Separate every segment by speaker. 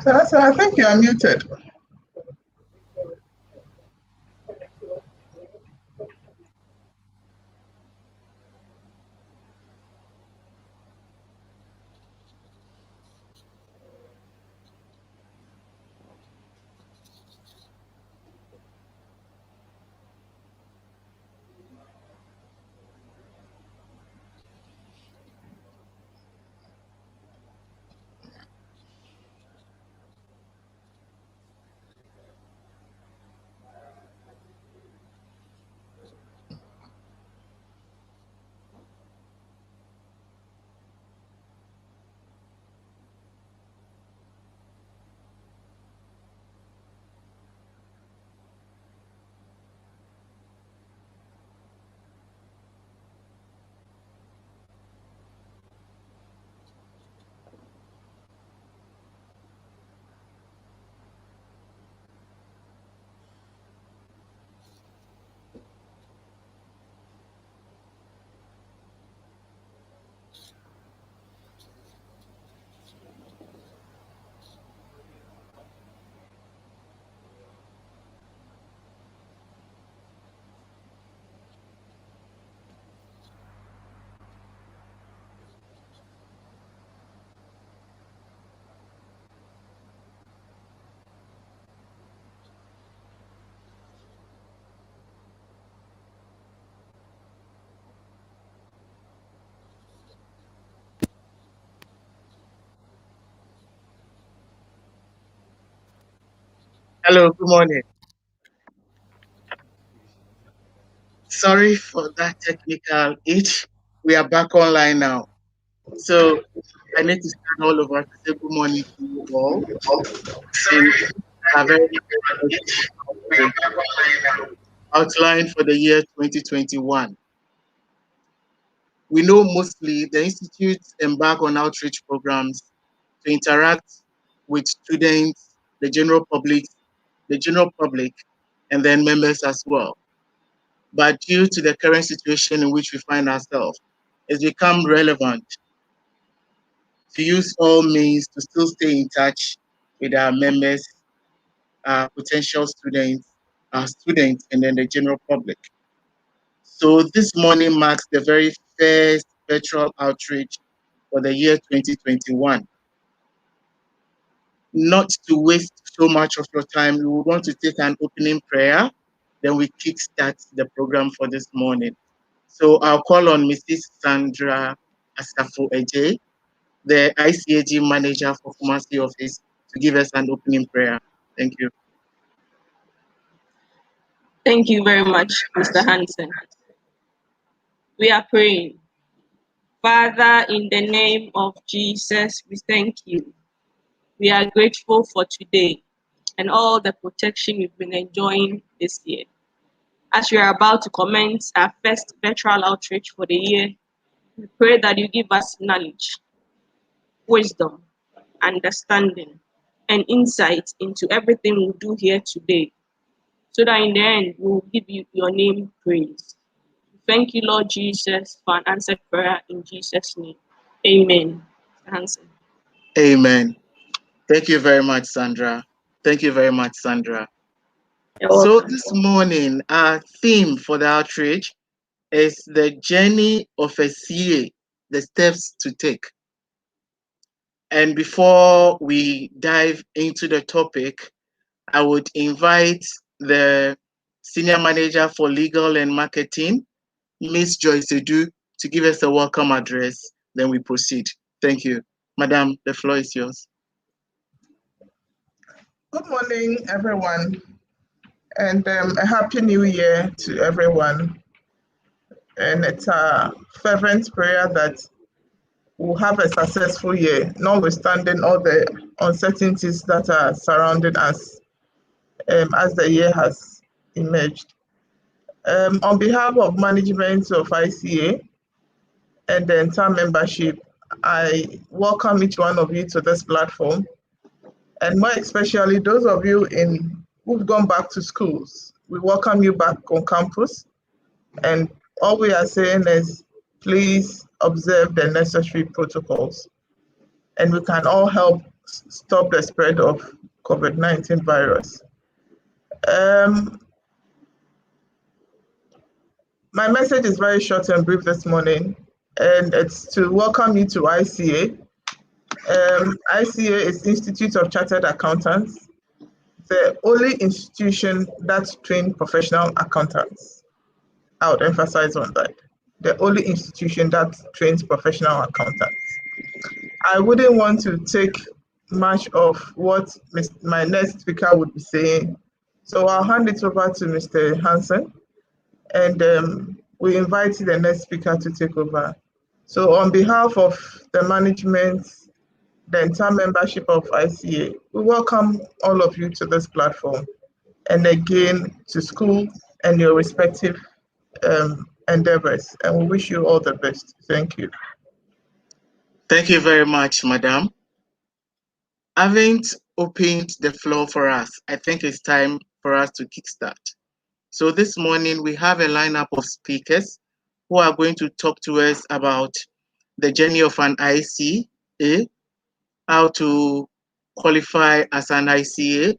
Speaker 1: So I think you are muted.
Speaker 2: Hello, good morning. Sorry for that technical itch. We are back online now. So I need to start all over to say good morning to you all. And a very outline for the year 2021. We know mostly the institutes embark on outreach programs to interact with students, the general public, and then members as well. But due to the current situation in which we find ourselves, it's become relevant to use all means to still stay in touch with our members, our potential students, our students, and then the general public. So this morning marks the very first virtual outreach for the year 2021. Not to waste so much of your time, we would want to take an opening prayer, then we kickstart the program for this morning. So I'll call on Mrs. Sandra Asafo Eje, the ICAG manager for Kumasi office, to give us an opening prayer. Thank you.
Speaker 3: Thank you very much, Mr. Hansen. We are praying. Father, in the name of Jesus, we thank you. We are grateful for today and all the protection we've been enjoying this year. As we are about to commence our first virtual outreach for the year, We pray that you give us knowledge, wisdom, understanding, and insight into everything we do here today, so that in the end we will give you your name praise. Thank you, Lord Jesus, for an answered prayer in Jesus' name. Amen. Hanson.
Speaker 2: Amen. Thank you very much, Sandra. Thank you very much, Sandra.
Speaker 3: You're
Speaker 2: So
Speaker 3: welcome.
Speaker 2: this morning, our theme for the outreach is the journey of a CA, the steps to take. And before we dive into the topic, I would invite the Senior Manager for Legal and Marketing, Miss Joyce Edu, to give us a welcome address. Then we proceed. Thank you. Madam, the floor is yours.
Speaker 1: Good morning, everyone, and a happy new year to everyone. And it's a fervent prayer that we'll have a successful year, notwithstanding all the uncertainties that are surrounding us as the year has emerged. On behalf of management of ICA and the entire membership, I welcome each one of you to this platform, and more especially those of you who've gone back to schools. We welcome you back on campus, and all we are saying is please observe the necessary protocols, and we can all help stop the spread of COVID-19 virus. My message is very short and brief this morning, and it's to welcome you to ICA. ICA is Institute of Chartered Accountants, the only institution that trains professional accountants. I would emphasize on that. The only institution that trains professional accountants. I wouldn't want to take much of what my next speaker would be saying, so I'll hand it over to Mr. Hansen, and we invite the next speaker to take over. So on behalf of the management, the entire membership of ICA, we welcome all of you to this platform, and again to school and your respective endeavors, and we wish you all the best. Thank you.
Speaker 2: Thank you very much, Madam. Having opened the floor for us, I think it's time for us to kickstart. So this morning we have a lineup of speakers who are going to talk to us about the journey of an ICA, how to qualify as an ICA,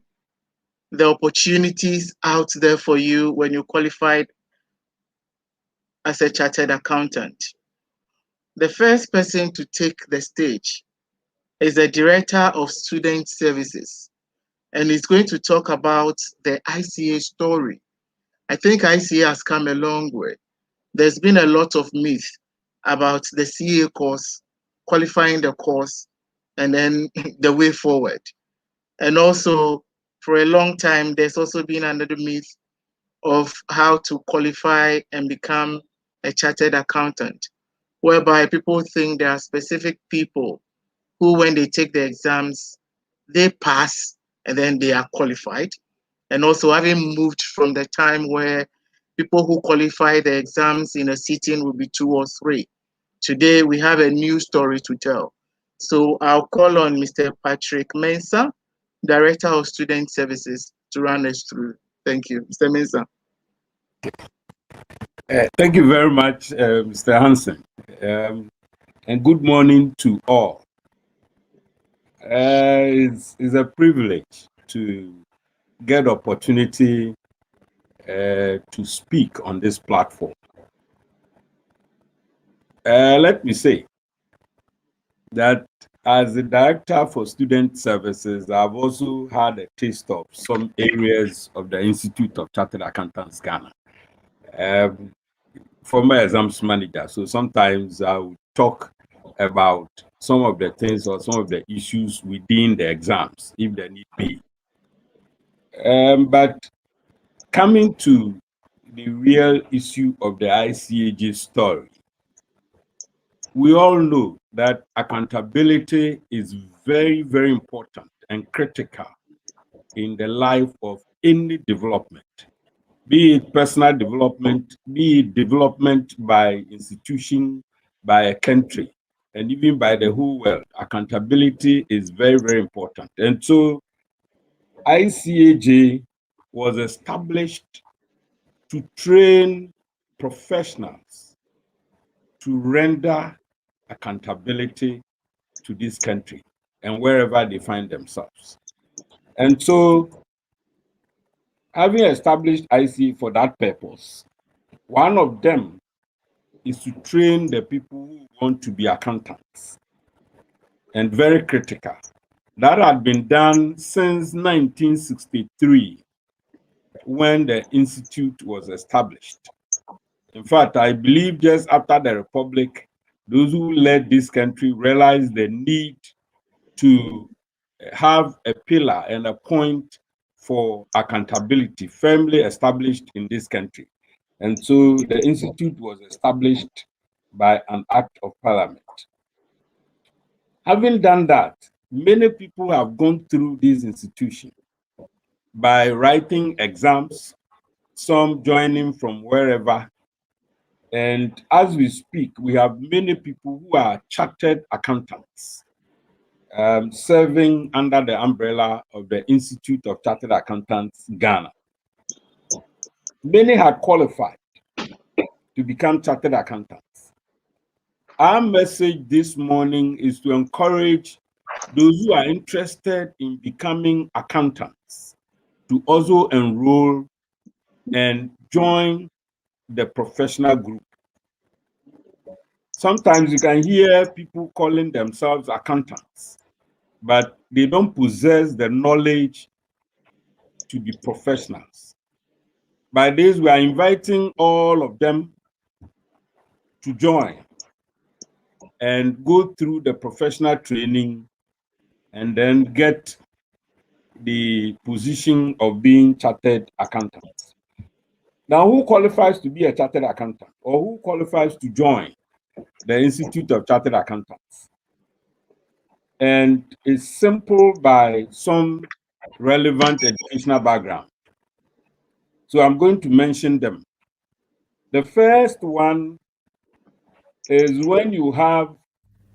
Speaker 2: the opportunities out there for you when you qualified as a chartered accountant. The first person to take the stage is the Director of Student Services, and he's going to talk about the ICA story. I think ICA has come a long way. There's been a lot of myth about the CA course, qualifying the course, and then the way forward. And also, for a long time, there's also been another myth of how to qualify and become a chartered accountant, whereby people think there are specific people who, when they take the exams, they pass and then they are qualified. And also, having moved from the time where people who qualify the exams in a sitting will be 2 or 3. Today, we have a new story to tell. So I'll call on Mr. Patrick Mensah, Director of Student Services, to run us through. Thank you. Mr. Mensah.
Speaker 4: Thank you very much, Mr. Hansen, and good morning to all. It's a privilege to get opportunity to speak on this platform. Let me say that as the Director for Student Services, I've also had a taste of some areas of the Institute of Chartered Accountants, Ghana. Former exams manager, so sometimes I would talk about some of the things or some of the issues within the exams, if there need be. But coming to the real issue of the ICAG story, we all know that accountability is very, very important and critical in the life of any development, be it personal development, be it development by institution, by a country and even by the whole world. Accountability is very, very important. And so ICAJ was established to train professionals to render accountability to this country and wherever they find themselves. And so, having established IC for that purpose, one of them is to train the people who want to be accountants, and very critical. That had been done since 1963 when the institute was established. In fact, I believe just after the Republic, those who led this country realized the need to have a pillar and a point for accountability firmly established in this country. And so the institute was established by an act of parliament. Having done that, many people have gone through this institution by writing exams, some joining from wherever. And as we speak, we have many people who are chartered accountants serving under the umbrella of the Institute of Chartered Accountants, Ghana. Many had qualified to become chartered accountants. Our message this morning is to encourage those who are interested in becoming accountants to also enroll and join the professional group. Sometimes you can hear people calling themselves accountants, but they don't possess the knowledge to be professionals. By this, we are inviting all of them to join and go through the professional training and then get the position of being chartered accountants. Now, who qualifies to be a chartered accountant or who qualifies to join the Institute of Chartered Accountants? And it's simple by some relevant educational background. So I'm going to mention them. The first one is when you have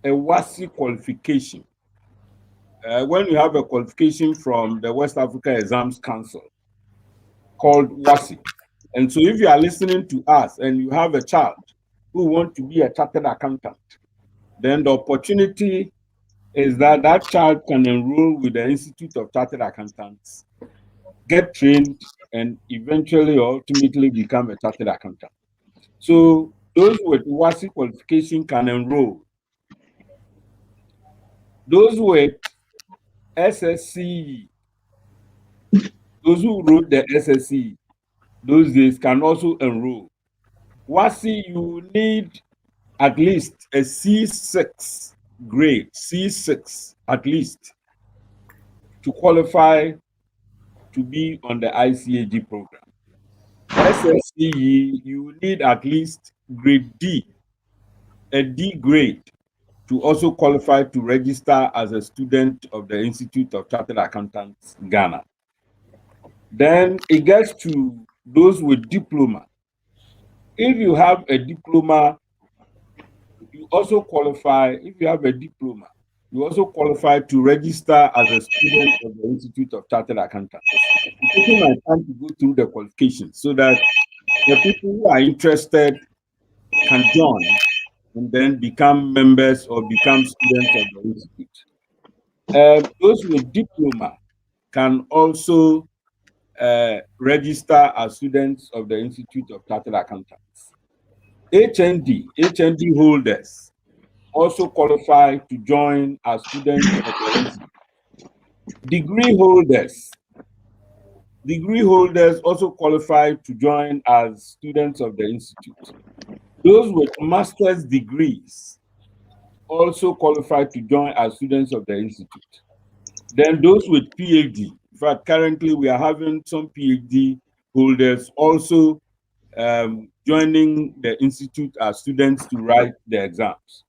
Speaker 4: a WASI qualification. When you have a qualification from the West Africa Exams Council called WASI. And so if you are listening to us and you have a child who wants to be a chartered accountant, then the opportunity is that that child can enroll with the Institute of Chartered Accountants, get trained, and eventually or ultimately become a chartered accountant. So those with WASI qualification can enroll. Those with SSCE, those who wrote the SSCE those days can also enroll. WASI, you need at least a C6 grade, C6 at least, to qualify to be on the ICAG program. SSCE, you need at least grade D, a D grade, to also qualify to register as a student of the Institute of Chartered Accountants, Ghana. Then it gets to those with diploma. If you have a diploma, you also qualify. If you have a diploma, you also qualify to register as a student of the Institute of Chartered Accountants. I'm taking my time to go through the qualifications so that the people who are interested can join and then become members or become students of the institute. Those with diploma can also register as students of the Institute of Chartered Accountants. HND holders also qualify to join as students of the institute. Degree holders also qualify to join as students of the institute. Those with master's degrees also qualify to join as students of the institute. Then those with PhD, in fact, currently we are having some PhD holders also joining the institute as students to write the exams.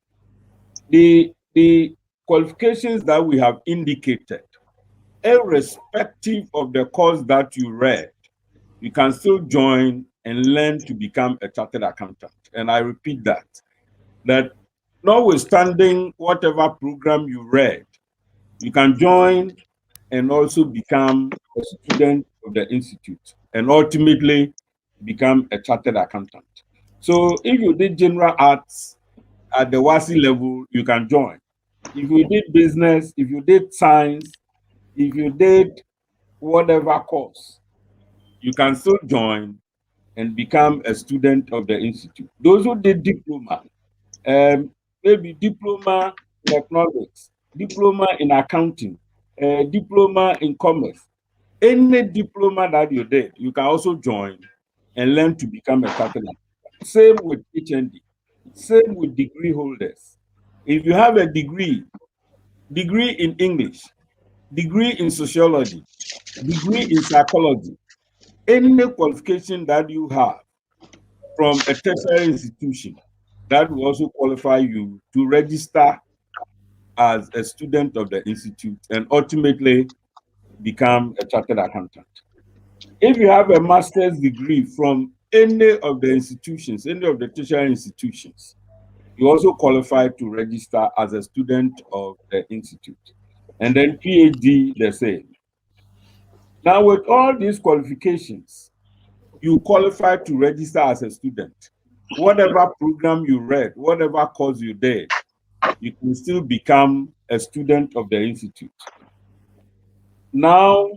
Speaker 4: The qualifications that we have indicated, irrespective of the course that you read, you can still join and learn to become a chartered accountant. And I repeat that notwithstanding whatever program you read, you can join and also become a student of the institute and ultimately become a chartered accountant. So if you did general arts at the WASI level, you can join. If you did business, if you did science, if you did whatever course, you can still join and become a student of the institute. Those who did diploma, um, maybe diploma in economics, diploma in accounting, diploma in commerce, any diploma that you did, you can also join and learn to become a chartered accountant. Same with HND, same with degree holders. If you have a degree in English, degree in sociology, degree in psychology, any qualification that you have from a tertiary institution, that will also qualify you to register as a student of the institute and ultimately become a chartered accountant. If you have a master's degree from any of the institutions, any of the tertiary institutions, you also qualify to register as a student of the institute. And then PhD, the same. Now, with all these qualifications, you qualify to register as a student. Whatever program you read, whatever course you did, you can still become a student of the institute. Now,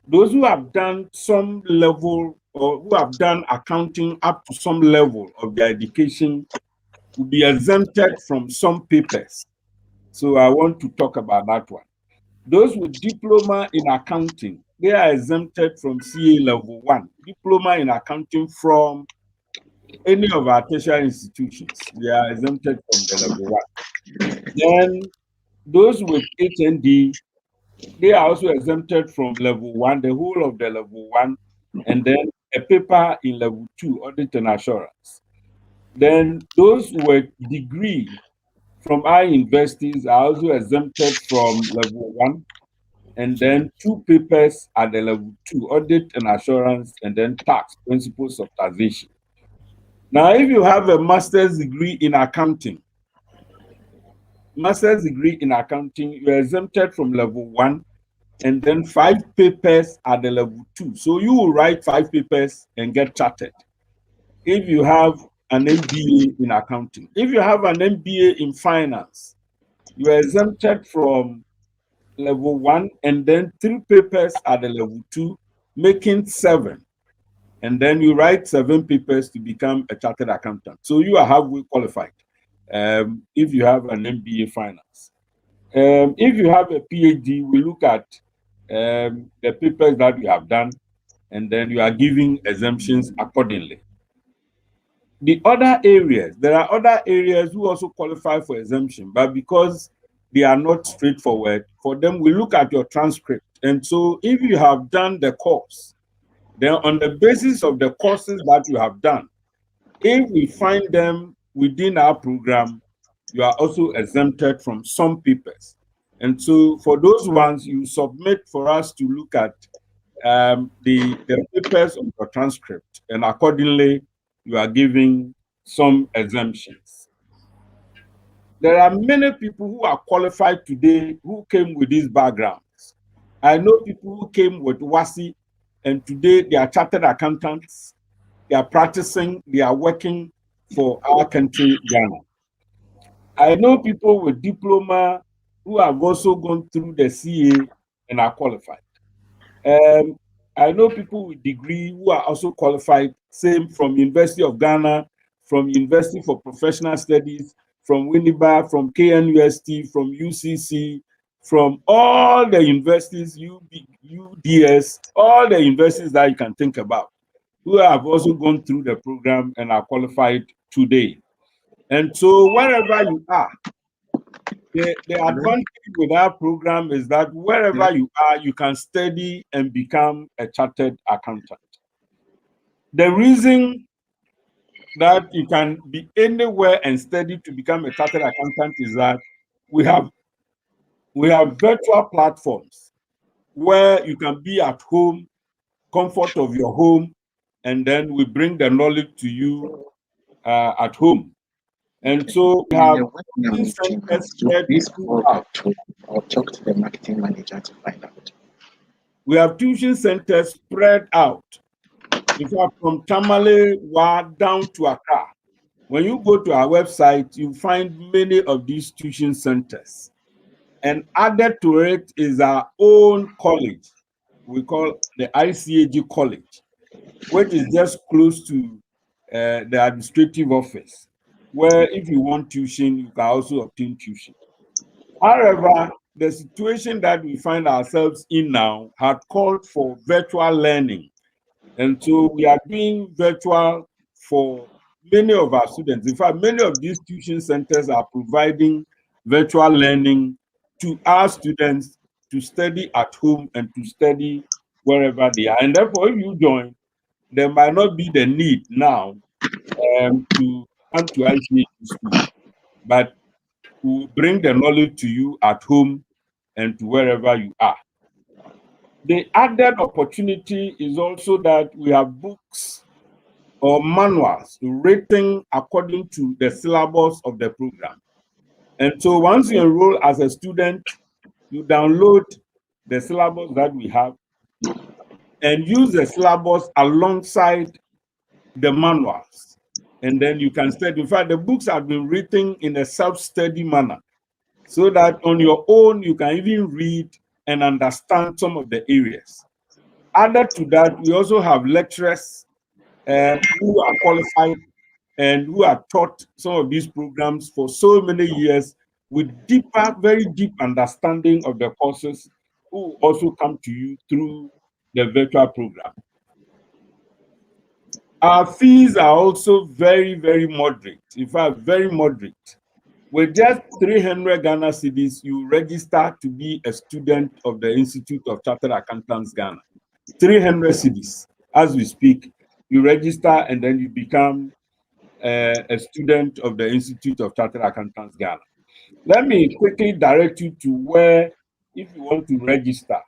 Speaker 4: those who have done some level or who have done accounting up to some level of their education will be exempted from some papers. So I want to talk about that one. Those with diploma in accounting, they are exempted from CA level 1, diploma in accounting from any of our tertiary institutions. They are exempted from the level 1. Then those with HND, they are also exempted from level 1, the whole of the level 1, and then a paper in level 2, audit and assurance. Then those with degree from our universities are also exempted from level 1, and then 2 papers at the level 2, audit and assurance, and then tax, principles of taxation. Now, if you have a master's degree in accounting, you're exempted from level 1, and then 5 papers at the level 2. So you will write 5 papers and get chartered. If you have an MBA in accounting, if you have an MBA in finance, you are exempted from level 1 and then 3 papers at the level 2, making 7. And then you write 7 papers to become a chartered accountant. So you are halfway qualified if you have an MBA finance. If you have a PhD, we look at the papers that you have done, and then you are giving exemptions accordingly. The other areas, there are other areas who also qualify for exemption, but because they are not straightforward, for them, we look at your transcript. And so if you have done the course, then on the basis of the courses that you have done, if we find them within our program, you are also exempted from some papers. And so for those ones, you submit for us to look at the papers of your transcript, and accordingly, you are giving some exemptions. There are many people who are qualified today who came with these backgrounds. I know people who came with WASI, and today they are chartered accountants. They are practicing, they are working for our country, Ghana. I know people with diploma who have also gone through the CA and are qualified. Um, I know people with degree who are also qualified, same from University of Ghana, from University for Professional Studies, from Winneba, from KNUST, from UCC, from all the universities, UDS, all the universities that you can think about, who have also gone through the program and are qualified today. And so wherever you are, the advantage with our program is that wherever you are, you can study and become a chartered accountant. The reason that you can be anywhere and study to become a chartered accountant is that we have virtual platforms where you can be at home, comfort of your home, and then we bring the knowledge to you at home. And so we
Speaker 2: In
Speaker 4: have
Speaker 2: the webinar
Speaker 4: tuition
Speaker 2: meeting,
Speaker 4: centers
Speaker 2: so
Speaker 4: spread
Speaker 2: please call
Speaker 4: throughout.
Speaker 2: out or talk to the marketing manager to find out.
Speaker 4: We have tuition centers spread out. In fact, from Tamale down to Accra. When you go to our website, you find many of these tuition centers. And added to it is our own college. We call the ICAG College, which is just close to the administrative office, where if you want tuition, you can also obtain tuition. However, the situation that we find ourselves in now had called for virtual learning. And so we are doing virtual for many of our students. In fact, many of these tuition centers are providing virtual learning to our students to study at home and to study wherever they are. And therefore, if you join, there might not be the need now to come to ICAG school, but we bring the knowledge to you at home and to wherever you are. The added opportunity is also that we have books or manuals written according to the syllabus of the program. And so once you enroll as a student, you download the syllabus that we have and use the syllabus alongside the manuals. And then you can study. In fact, the books have been written in a self-study manner so that on your own, you can even read and understand some of the areas. Added to that, we also have lecturers who are qualified and who have taught some of these programs for so many years with deeper, very deep understanding of the courses, who also come to you through the virtual program. Our fees are also very, very moderate. In fact, very moderate. With just 300 Ghana cedis, you register to be a student of the Institute of Chartered Accountants Ghana. 300 cedis. As we speak, you register and then you become a student of the Institute of Chartered Accountants Ghana. Let me quickly direct you to where, if you want to register,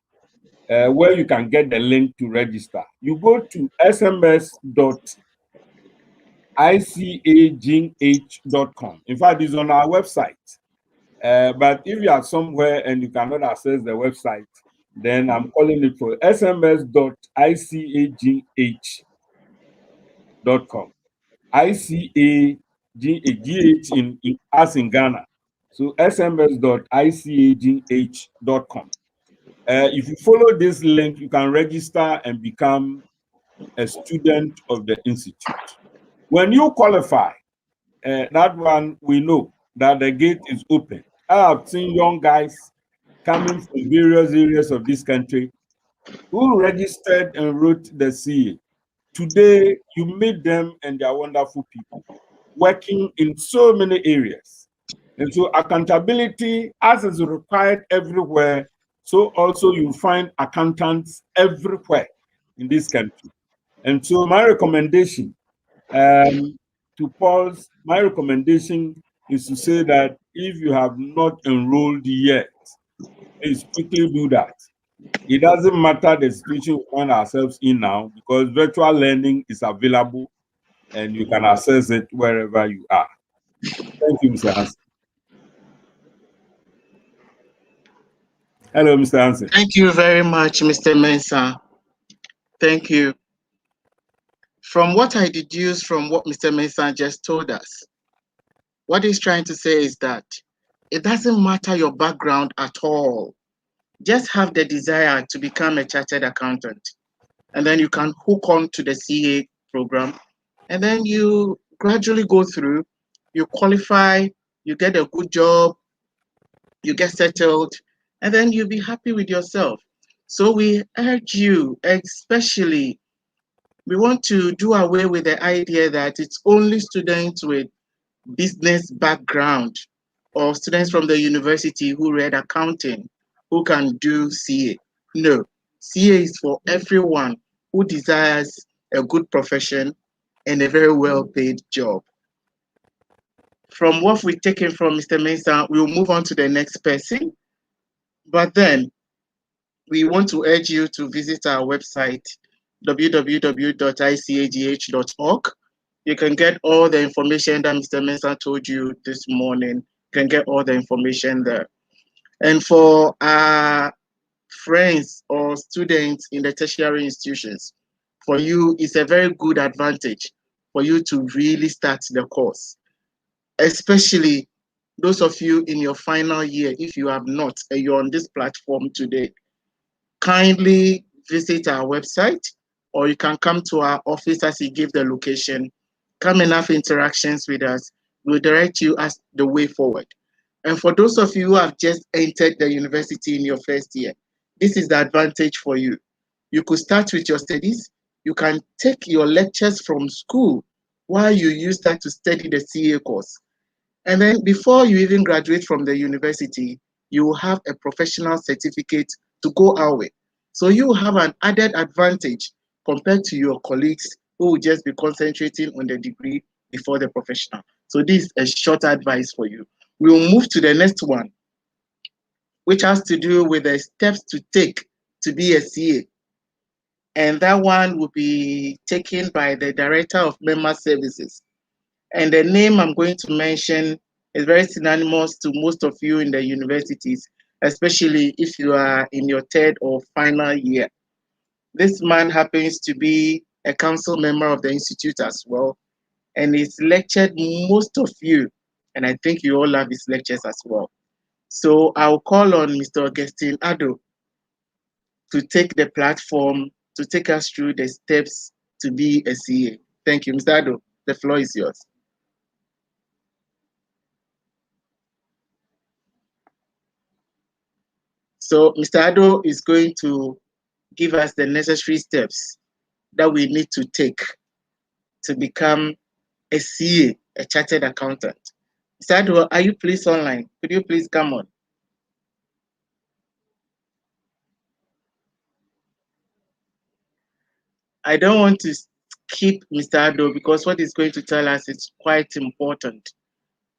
Speaker 4: where you can get the link to register. You go to sms.icagh.com. In fact, it's on our website. But if you are somewhere and you cannot access the website, then I'm calling it for sms.icagh.com. ICAGH in as in Ghana. So sms.icagh.com. If you follow this link, you can register and become a student of the institute. When you qualify, that one we know that the gate is open. I have seen young guys coming from various areas of this country who registered and wrote the CA. Today, you meet them and they are wonderful people working in so many areas. And so accountability, as is required everywhere, so also you find accountants everywhere in this country. And so my recommendation to Paul's, my recommendation is to say that if you have not enrolled yet, please quickly do that. It doesn't matter the situation we find ourselves in now, because virtual learning is available and you can access it wherever you are. Thank you, Mr. Hansen. Hello, Mr. Hansen.
Speaker 2: Thank you very much, Mr. Mensah. Thank you. From what I deduce from what Mr. Mensah just told us, what he's trying to say is that it doesn't matter your background at all. Just have the desire to become a chartered accountant. And then you can hook on to the CA program. And then you gradually go through, you qualify, you get a good job, you get settled, and then you'll be happy with yourself. So we urge you, especially, we want to do away with the idea that it's only students with business background or students from the university who read accounting who can do CA. No, CA is for everyone who desires a good profession and a very well-paid job. From what we've taken from Mr. Mensah, we'll move on to the next person. But then we want to urge you to visit our website, www.icagh.org, You can get all the information that Mr. Mensah told you this morning. You can get all the information there. And for our friends or students in the tertiary institutions, for you, it's a very good advantage for you to really start the course, especially those of you in your final year. If you have not, and you're on this platform today, kindly visit our website, or you can come to our office as you give the location. Come and have interactions with us. We'll direct you as the way forward. And for those of you who have just entered the university in your first year, this is the advantage for you. You could start with your studies. You can take your lectures from school while you use that to study the CA course. And then before you even graduate from the university, you will have a professional certificate to go out with. So you will have an added advantage compared to your colleagues who will just be concentrating on the degree before the professional. So this is a short advice for you. We will move to the next one, which has to do with the steps to take to be a CA. And that one will be taken by the Director of Member Services. And the name I'm going to mention is very synonymous to most of you in the universities, especially if you are in your third or final year. This man happens to be a council member of the institute as well, and he's lectured most of you, and I think you all love his lectures as well. So I'll call on Mr. Augustine Ado to take the platform to take us through the steps to be a CA. Thank you, Mr. Ado. The floor is yours. So Mr. Ado is going to give us the necessary steps that we need to take to become a CA, a chartered accountant. Mr. Ado, are you please online? Could you please come on? I don't want to skip Mr. Ado because what he's going to tell us is quite important.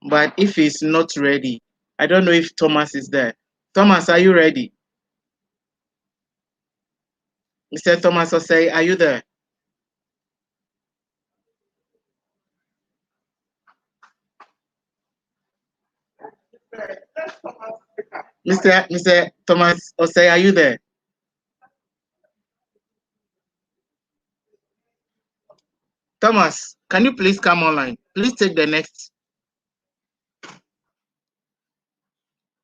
Speaker 2: But if he's not ready, I don't know if Thomas is there. Thomas, are you ready? Mr. Thomas Osei, are you there? Mr. Thomas Osei, are you there? Thomas, can you please come online? Please take the next.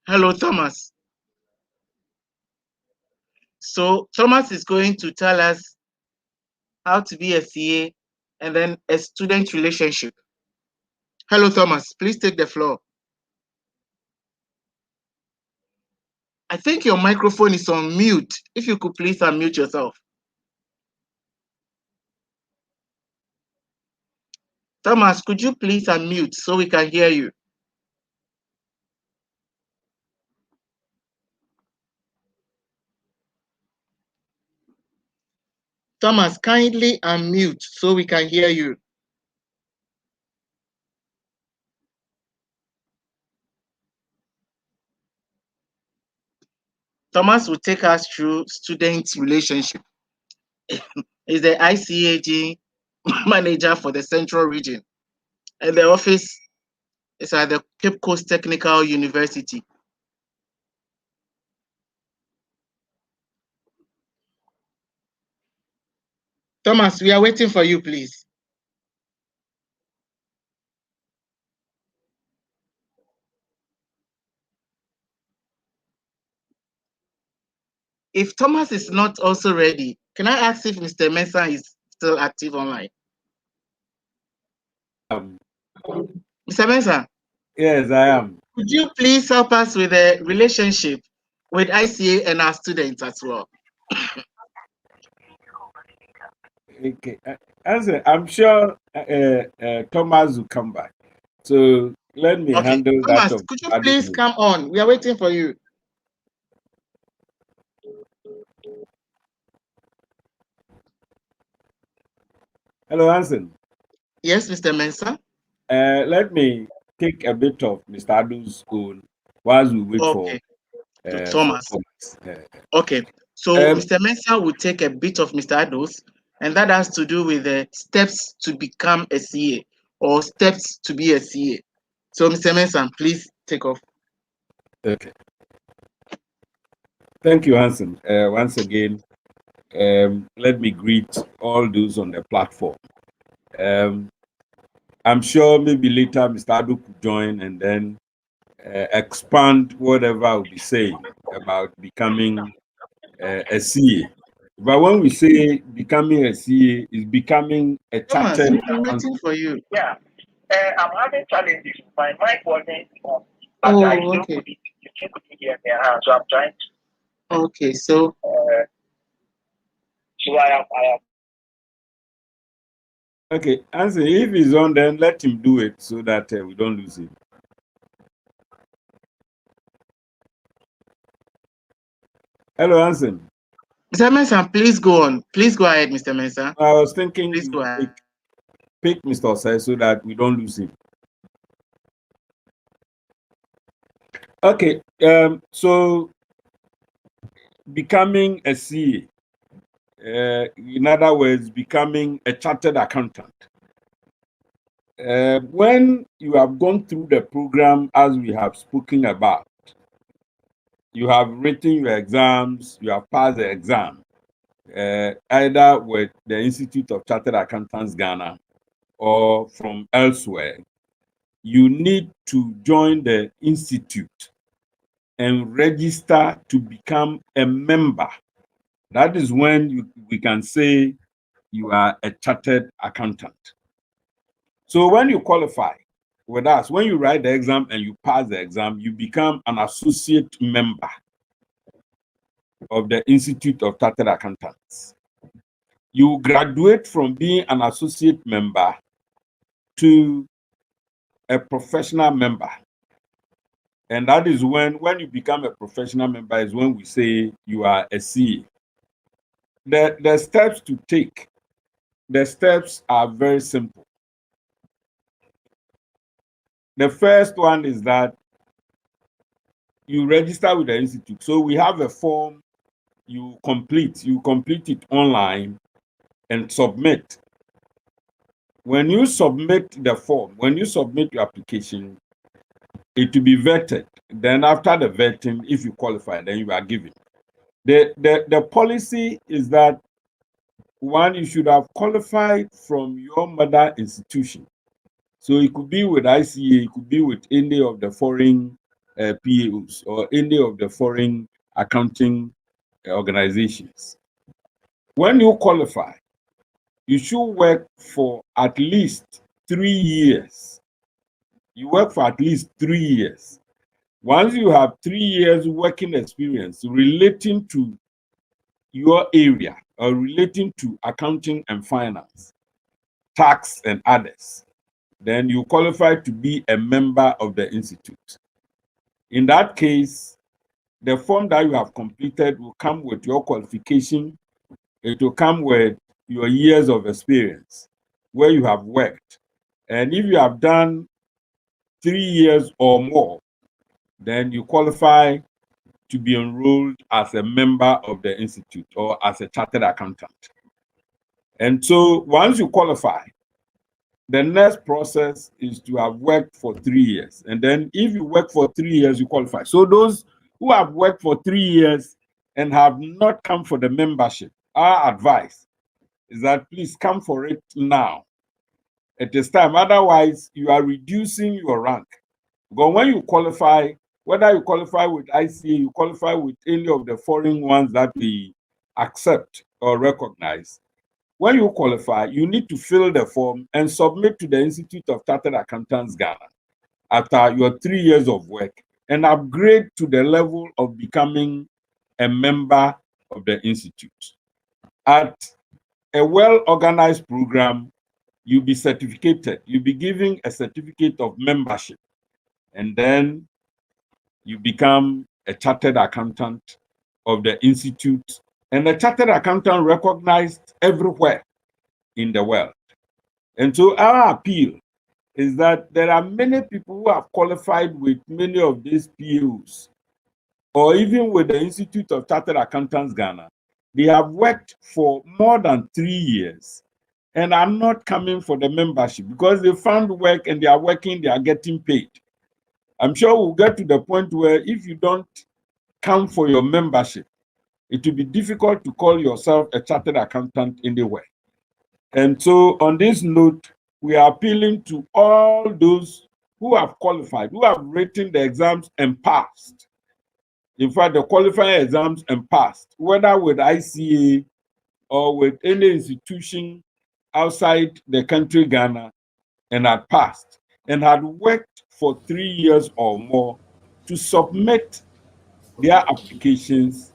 Speaker 2: Hello, Thomas. So Thomas is going to tell us how to be a CA and then a student relationship. Hello, Thomas. Please take the floor. I think your microphone is on mute. If you could please unmute yourself. Thomas, could you please unmute so we can hear you? Thomas, kindly unmute so we can hear you. Thomas will take us through student relationship. He's the ICAG manager for the Central Region, and the office is at the Cape Coast Technical University. Thomas, we are waiting for you, please. If Thomas is not also ready, can I ask if Mr. Mensah is still active online? Mr. Mensah?
Speaker 4: Yes, I am.
Speaker 2: Could you please help us with the relationship with ICA and our students as well?
Speaker 4: Okay. I'm sure Thomas will come back. So let me handle
Speaker 2: Thomas,
Speaker 4: that.
Speaker 2: could you please come on? We are waiting for you.
Speaker 4: Hello, Hansen.
Speaker 2: Yes, Mr. Mensah.
Speaker 4: Let me take a bit of Mr. Adu's own while we wait for
Speaker 2: Thomas.
Speaker 4: Thomas.
Speaker 2: Okay, so Mr. Mensah will take a bit of Mr. Adu's, and that has to do with the steps to become a CA or steps to be a CA. So, Mr. Mensah, please take off.
Speaker 4: Okay. Thank you, Hansen. Once again, let me greet all those on the platform. I'm sure maybe later Mr. Adu could join and then expand whatever I'll be saying about becoming a CA. But when we say becoming a CA, is becoming a
Speaker 2: Thomas,
Speaker 4: chartered
Speaker 2: we've been
Speaker 4: accountant.
Speaker 2: waiting for you.
Speaker 5: Yeah, I'm having challenges. My mic wasn't on. But I still
Speaker 2: okay.
Speaker 5: couldn't, you still couldn't hear me. So I'm trying to.
Speaker 2: Okay, so.
Speaker 5: So I am.
Speaker 4: Okay, Hansen, if he's on, then let him do it so that we don't lose him. Hello, Hansen.
Speaker 2: Mr. Mensah, please go on. Please go ahead, Mr. Mensah.
Speaker 4: I was thinking
Speaker 2: Please go
Speaker 4: you
Speaker 2: ahead.
Speaker 4: pick Mr. Osei so that we don't lose him. Okay, so becoming a CA, in other words, becoming a chartered accountant. When you have gone through the program as we have spoken about, you have written your exams, you have passed the exam, either with the Institute of Chartered Accountants Ghana or from elsewhere, you need to join the institute and register to become a member. That is when we can say you are a chartered accountant. So when you qualify with us, when you write the exam and you pass the exam, you become an associate member of the Institute of Chartered Accountants. You graduate from being an associate member to a professional member. And that is when you become a professional member is when we say you are a CA. The steps to take, the steps are very simple. The first one is that you register with the institute. So we have a form you complete it online and submit. When you submit the form, when you submit your application, it will be vetted. Then after the vetting, if you qualify, then you are given. The policy is that one, you should have qualified from your mother institution. So it could be with ICA, it could be with any of the foreign PAOs or any of the foreign accounting organizations. When you qualify, you should work for at least 3 years. You work for at least 3 years. Once you have 3 years working experience relating to your area or relating to accounting and finance, tax and others, then you qualify to be a member of the institute. In that case, the form that you have completed will come with your qualification. It will come with your years of experience, where you have worked. And if you have done 3 years or more, then you qualify to be enrolled as a member of the institute or as a chartered accountant. And so once you qualify, the next process is to have worked for 3 years. And then if you work for 3 years, you qualify. So those who have worked for 3 years and have not come for the membership, our advice is that please come for it now. It is time. Otherwise, you are reducing your rank. Because when you qualify, whether you qualify with ICA, you qualify with any of the foreign ones that we accept or recognize, when you qualify, you need to fill the form and submit to the Institute of Chartered Accountants Ghana after your 3 years of work and upgrade to the level of becoming a member of the institute. At a well-organized program, you'll be certificated. You'll be given a certificate of membership, and then you become a chartered accountant of the institute, and a chartered accountant recognized everywhere in the world. And so our appeal is that there are many people who have qualified with many of these POs, or even with the Institute of Chartered Accountants Ghana, They have worked for more than 3 years and are not coming for the membership because they found work and they are working, they are getting paid. I'm sure we'll get to the point where if you don't come for your membership, it will be difficult to call yourself a chartered accountant anywhere. And so on this note, we are appealing to all those who have qualified, who have written the exams and passed. In fact, the qualifying exams and passed, whether with ICA or with any institution outside the country, Ghana, and had passed and had worked for 3 years or more to submit their applications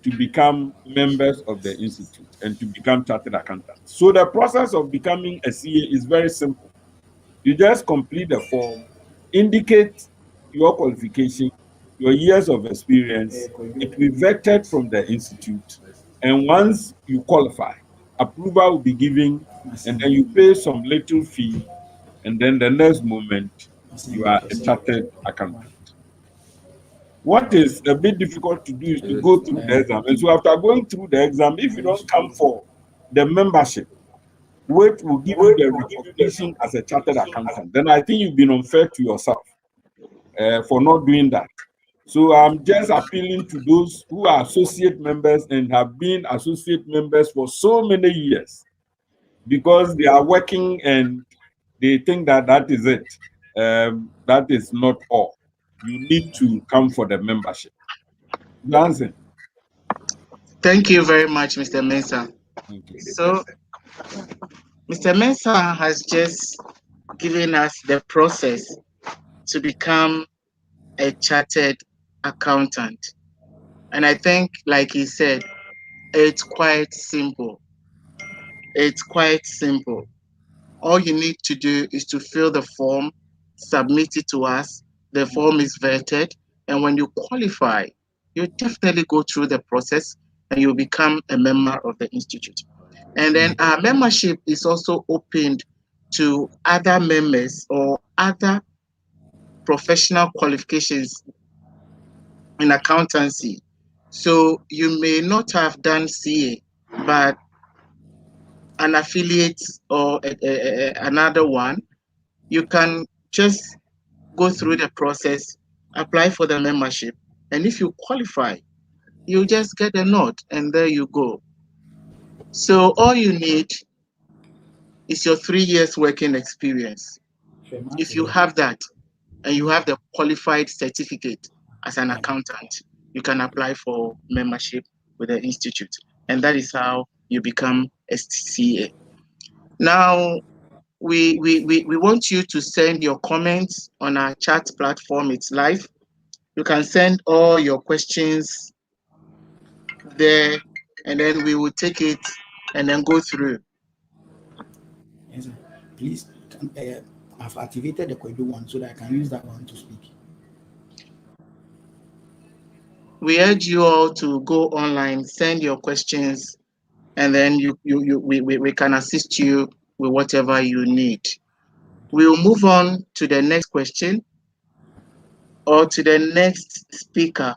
Speaker 4: to become members of the institute and to become chartered accountants. So the process of becoming a CA is very simple. You just complete the form, indicate your qualification, your years of experience. It will be vetted from the institute. And once you qualify, approval will be given, and then you pay some little fee, and then the next moment, you are a chartered accountant. What is a bit difficult to do is to go through the exam. And so after going through the exam, if you don't come for the membership, which will give you the recognition as a chartered accountant, then I think you've been unfair to yourself for not doing that. So I'm just appealing to those who are associate members and have been associate members for so many years because they are working and they think that that is it. That is not all. You need to come for the membership. Dancing.
Speaker 2: Thank you very much, Mr. Mensah.
Speaker 4: Thank you.
Speaker 2: So, Mr. Mensah has just given us the process to become a chartered accountant. And I think, like he said, it's quite simple. It's quite simple. All you need to do is to fill the form, submit it to us. The form is vetted. And when you qualify, you definitely go through the process and you become a member of the institute. And then our membership is also opened to other members or other professional qualifications in accountancy. So you may not have done CA, but an affiliate or another one, you can just go through the process, apply for the membership, and if you qualify, you just get a nod, and there you go. So all you need is your 3 years working experience. If you have that, and you have the qualified certificate as an accountant, you can apply for membership with the institute. And that is how you become a CA. Now, we want you to send your comments on our chat platform. It's live. You can send all your questions there, and then we will take it and then go through.
Speaker 6: Yes, sir. Please, I've activated the Kwedu one so that I can use that one to speak.
Speaker 2: We urge you all to go online, send your questions, and then we can assist you with whatever you need. We'll move on to the next question or to the next speaker.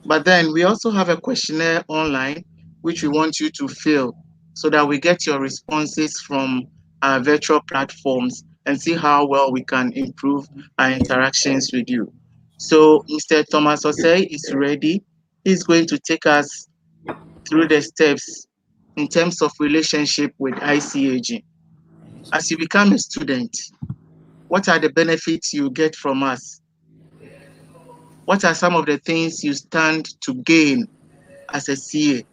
Speaker 2: But then we also have a questionnaire online, which we want you to fill so that we get your responses from our virtual platforms and see how well we can improve our interactions with you. So Mr. Thomas Osei is ready. He's going to take us through the steps in terms of relationship with ICAG. As you become a student, what are the benefits you get from us? What are some of the things you stand to gain as a CA?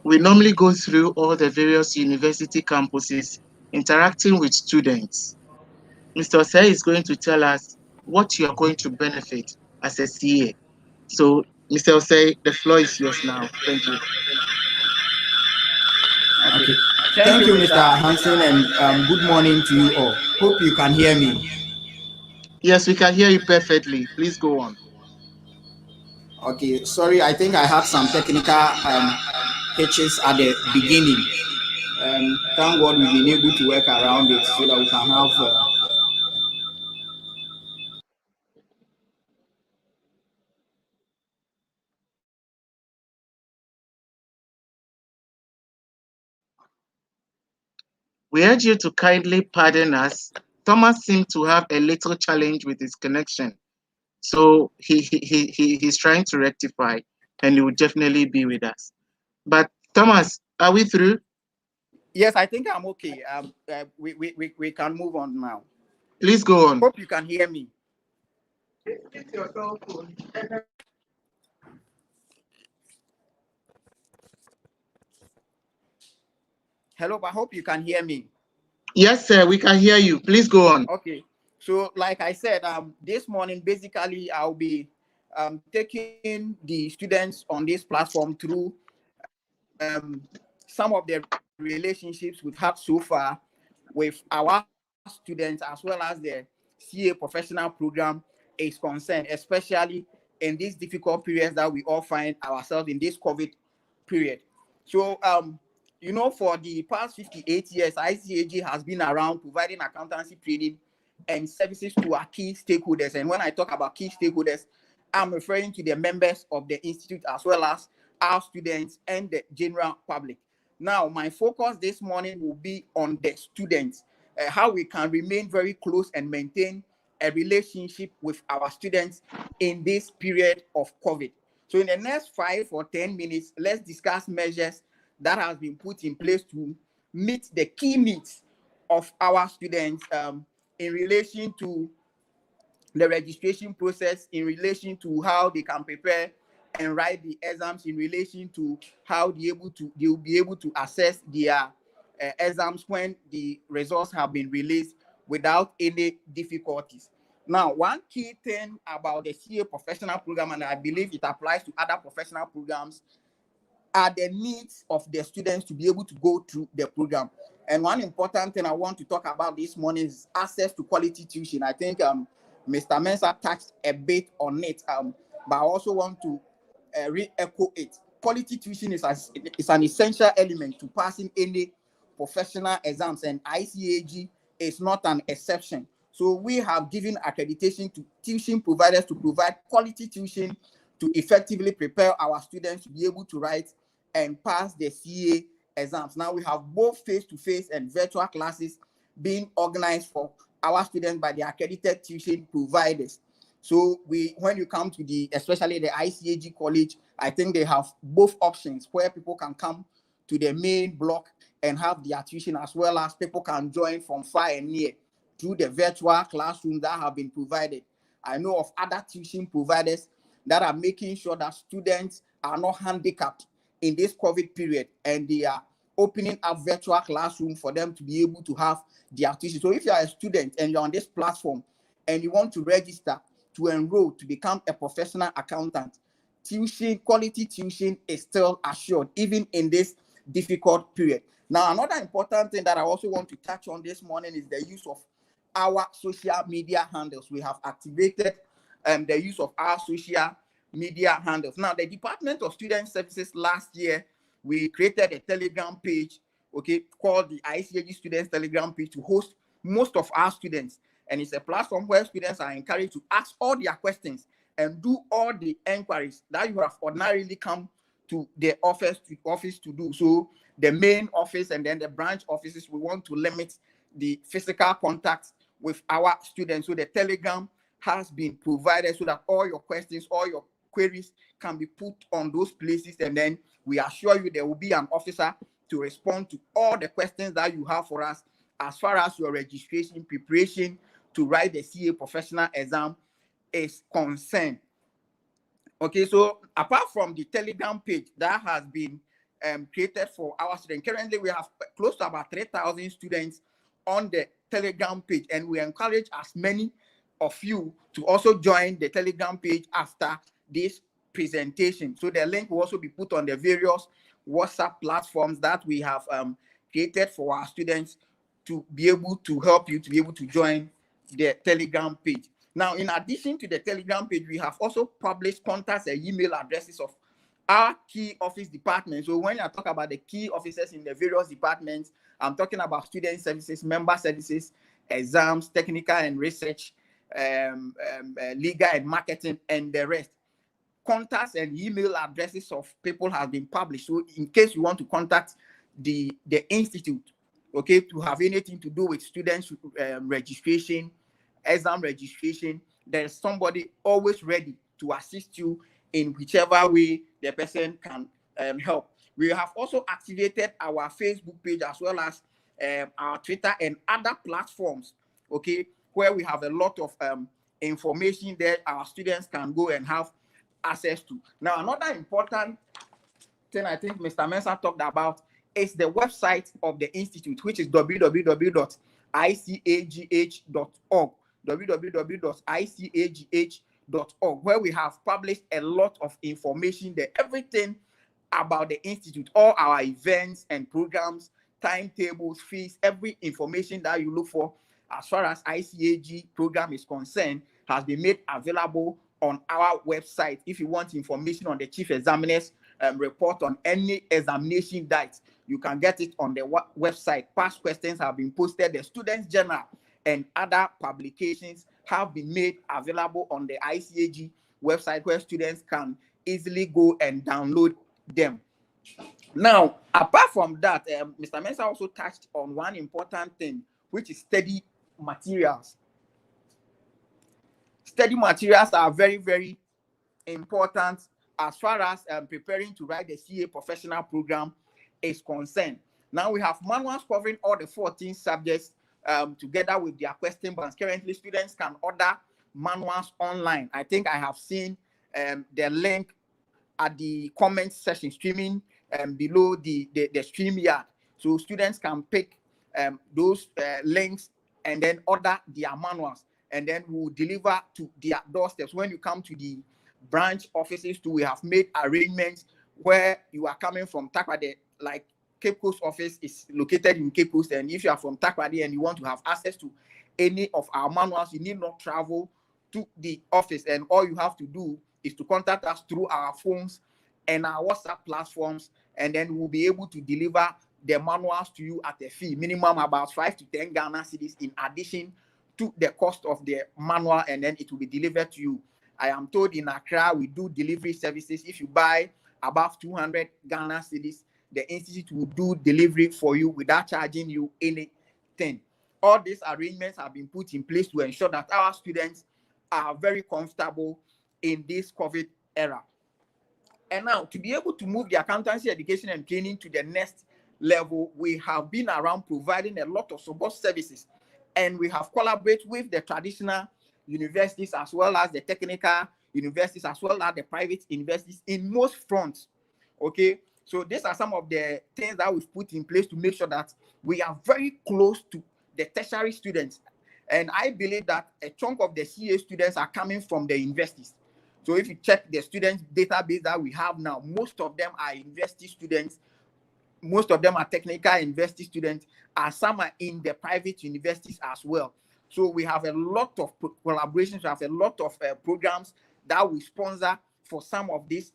Speaker 2: We normally go through all the various university campuses interacting with students. Mr. Osei is going to tell us what you are going to benefit as a CA. So, Mr. Osei, the floor is yours now. Thank you.
Speaker 6: Okay. Thank you, Mr. Hansen, and good morning to you all. Hope you can hear me.
Speaker 2: Yes, we can hear you perfectly. Please go on.
Speaker 6: Okay, sorry, I think I had some technical hitches at the beginning. Thank God we've been able to work around it so that we can have
Speaker 2: We urge you to kindly pardon us. Thomas seemed to have a little challenge with his connection. So he's trying to rectify, and he will definitely be with us. But Thomas, are we through?
Speaker 6: Yes, I think I'm okay. We can move on now.
Speaker 2: Please go on.
Speaker 6: Hope you can hear me.
Speaker 1: It's your cell phone.
Speaker 6: Hello, I hope you can hear me.
Speaker 2: Yes, sir, we can hear you. Please go on.
Speaker 6: Okay. So, like I said, this morning, basically, I'll be taking the students on this platform through some of the relationships we've had so far with our students, as well as the CA professional program is concerned, especially in these difficult periods that we all find ourselves in this COVID period. So, for the past 58 years, ICAG has been around providing accountancy training and services to our key stakeholders. And when I talk about key stakeholders, I'm referring to the members of the institute as well as our students and the general public. Now, my focus this morning will be on the students, how we can remain very close and maintain a relationship with our students in this period of COVID. So in the next 5 or 10 minutes, let's discuss measures that have been put in place to meet the key needs of our students in relation to the registration process, in relation to how they can prepare and write the exams, in relation to how they'll be able to assess their exams when the results have been released without any difficulties. Now, one key thing about the CA professional program, and I believe it applies to other professional programs, are the needs of the students to be able to go through the program. And one important thing I want to talk about this morning is access to quality tuition. I think Mr. Mensah touched a bit on it, but I also want to re-echo it. Quality tuition is an essential element to passing any professional exams, and ICAG is not an exception. So we have given accreditation to tuition providers to provide quality tuition to effectively prepare our students to be able to write and pass the CA exams. Now we have both face-to-face and virtual classes being organized for our students by the accredited tuition providers. So when you come to especially the ICAG college, I think they have both options where people can come to the main block and have their tuition, as well as people can join from far and near through the virtual classrooms that have been provided. I know of other tuition providers that are making sure that students are not handicapped in this COVID period, and they are opening up virtual classroom for them to be able to have their tuition. So if you are a student and you're on this platform and you want to register to enroll to become a professional accountant, quality tuition is still assured, even in this difficult period. Now, another important thing that I also want to touch on this morning is the use of our social media handles. We have activated the use of our social media handles. Now, the Department of Student Services last year, we created a Telegram page, called the ICAG Students Telegram page to host most of our students. And it's a platform where students are encouraged to ask all their questions and do all the inquiries that you have ordinarily come to the office to do. So the main office and then the branch offices, we want to limit the physical contact with our students. So the Telegram has been provided so that all your questions, all your queries can be put on those places, and then we assure you there will be an officer to respond to all the questions that you have for us as far as your registration preparation to write the CA professional exam is concerned. Okay, so apart from the Telegram page that has been created for our students, currently we have close to about 3,000 students on the Telegram page, and we encourage as many of you to also join the Telegram page after this presentation. So the link will also be put on the various WhatsApp platforms that we have created for our students to be able to help you to be able to join the Telegram page. Now, in addition to the Telegram page, we have also published contacts and email addresses of our key office departments. So when I talk about the key officers in the various departments, I'm talking about student services, member services, exams, technical and research, legal and marketing, and the rest. Contacts and email addresses of people have been published. So in case you want to contact the institute, okay, to have anything to do with students registration, exam registration, there's somebody always ready to assist you in whichever way the person can help. We have also activated our Facebook page as well as our Twitter and other platforms, okay, where we have a lot of information that our students can go and have access to. Now, another important thing I think Mr. Mensah talked about is the website of the institute, which is www.icagh.org, www.icagh.org, where we have published a lot of information there, everything about the institute, all our events and programs, timetables, fees, every information that you look for as far as ICAG program is concerned has been made available on our website. If you want information on the chief examiner's report on any examination date, you can get it on the website. Past questions have been posted. The students' journal and other publications have been made available on the ICAG website, where students can easily go and download them. Now, apart from that, Mr. Mensah also touched on one important thing, which is study materials. Study materials are very, very important as far as preparing to write the CA professional program is concerned. Now we have manuals covering all the 14 subjects together with their question banks. Currently, students can order manuals online. I think I have seen the link at the comment section streaming below the StreamYard. So students can pick those links and then order their manuals, and then we'll deliver to their doorsteps. When you come to the branch offices too, we have made arrangements where you are coming from Takoradi, like Cape Coast office is located in Cape Coast, and if you are from Takoradi and you want to have access to any of our manuals, you need not travel to the office, and all you have to do is to contact us through our phones and our WhatsApp platforms, and then we'll be able to deliver the manuals to you at a fee, minimum about 5 to 10 Ghana cedis in addition to the cost of the manual, and then it will be delivered to you. I am told in Accra we do delivery services. If you buy above 200 Ghana cedis, the institute will do delivery for you without charging you anything. All these arrangements have been put in place to ensure that our students are very comfortable in this COVID era. And now, to be able to move the accountancy education and training to the next level, we have been around providing a lot of support services, and we have collaborated with the traditional universities as well as the technical universities as well as the private universities in most fronts. Okay, so these are some of the things that we've put in place to make sure that we are very close to the tertiary students. And I believe that a chunk of the CA students are coming from the universities. So if you check the students database that we have now, most of them are university students, most of them are technical university students, and some are in the private universities as well. So we have a lot of collaborations, we have a lot of programs that we sponsor for some of these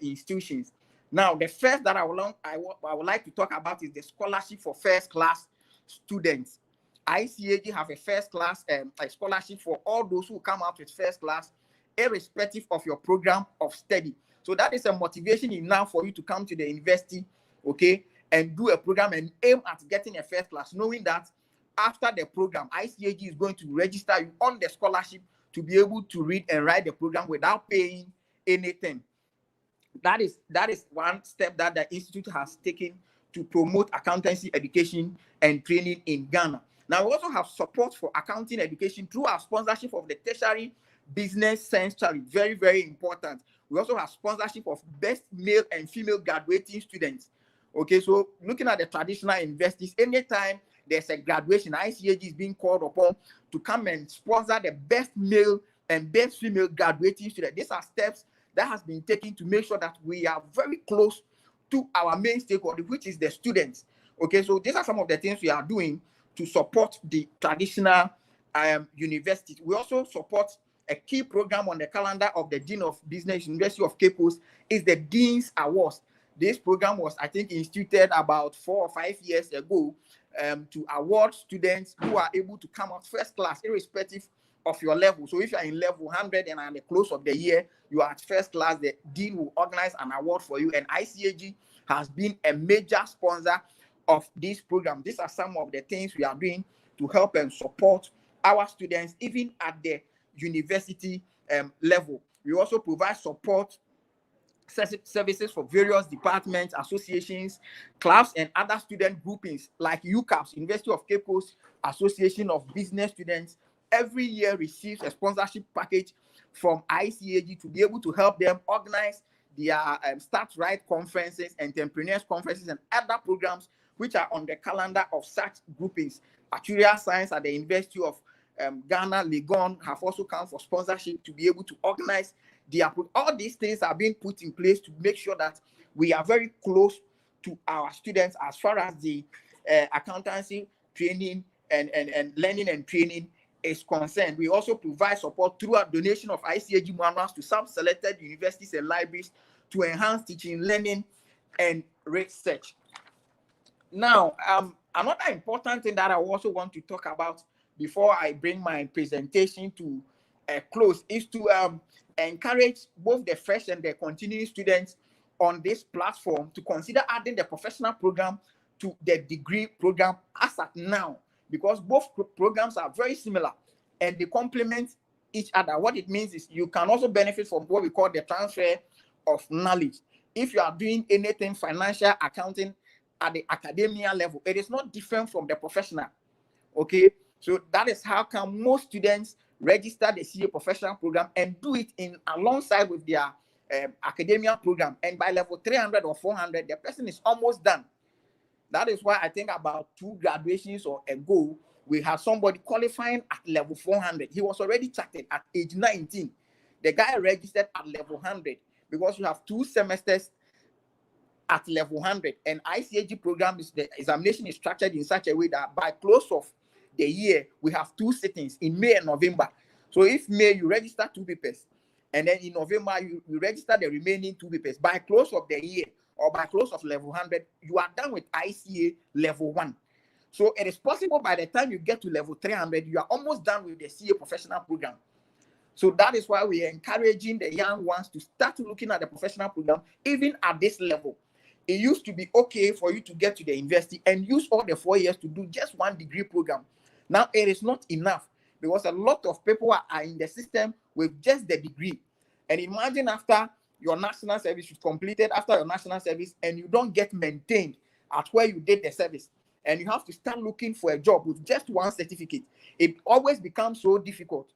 Speaker 6: institutions. Now, the first that I would like to talk about is the scholarship for first class students. ICAG have a first class a scholarship for all those who come out with first class, irrespective of your program of study. So that is a motivation enough for you to come to the university, okay, and do a program and aim at getting a first class, knowing that after the program, ICAG is going to register you on the scholarship to be able to read and write the program without paying anything. That is one step that the institute has taken to promote accountancy education and training in Ghana. Now, we also have support for accounting education through our sponsorship of the tertiary business science challenge. Very, very important. We also have sponsorship of best male and female graduating students. Okay, so looking at the traditional universities, anytime there's a graduation, ICAG is being called upon to come and sponsor the best male and best female graduating students. These are steps that has been taken to make sure that we are very close to our main stakeholder, which is the students. Okay, so these are some of the things we are doing to support the traditional universities. We also support a key program on the calendar of the Dean of Business, University of Cape Coast, is the Dean's Awards. This program was, I think, instituted about 4 or 5 years ago to award students who are able to come out first class, irrespective of your level. So if you are in level 100 and at the close of the year, you are at first class, the Dean will organize an award for you. And ICAG has been a major sponsor of this program. These are some of the things we are doing to help and support our students, even at the university level. We also provide support services for various departments, associations, clubs, and other student groupings like UCAPS, University of Cape Coast Association of Business Students. Every year receives a sponsorship package from ICAG to be able to help them organize their Start Right conferences, entrepreneurs conferences, and other programs which are on the calendar of such groupings. Actuarial Science at the University of Ghana, Legon, have also come for sponsorship to be able to organize all these things are being put in place to make sure that we are very close to our students as far as the accountancy training and learning and training is concerned. We also provide support through a donation of ICAG manuals to some selected universities and libraries to enhance teaching, learning, and research. Now, another important thing that I also want to talk about before I bring my presentation to a close is to encourage both the fresh and the continuing students on this platform to consider adding the professional program to the degree program as at now, because both programs are very similar and they complement each other. What it means is you can also benefit from what we call the transfer of knowledge. If you are doing anything financial accounting at the academia level, it is not different from the professional. Okay, so that is how come most students register the CA professional program and do it in alongside with their academia program, and by level 300 or 400 the person is almost done. That is why I think about 2 graduations or ago we have somebody qualifying at level 400. He was already chartered at age 19. The guy registered at level 100 because you have 2 semesters at level 100, and ICAG program is the examination is structured in such a way that by close of the year we have 2 sittings in May and November. So if May you register 2 papers, and then in November you register the remaining 2 papers, by close of the year or by close of level 100 you are done with ICA level 1. So it is possible by the time you get to level 300 you are almost done with the CA professional program. So that is why we are encouraging the young ones to start looking at the professional program even at this level. It used to be okay for you to get to the university and use all the 4 years to do just 1 degree program. Now it is not enough because a lot of people are in the system with just the degree. And imagine after your national service is completed, after your national service, and you don't get maintained at where you did the service, and you have to start looking for a job with just 1 certificate. It always becomes so difficult.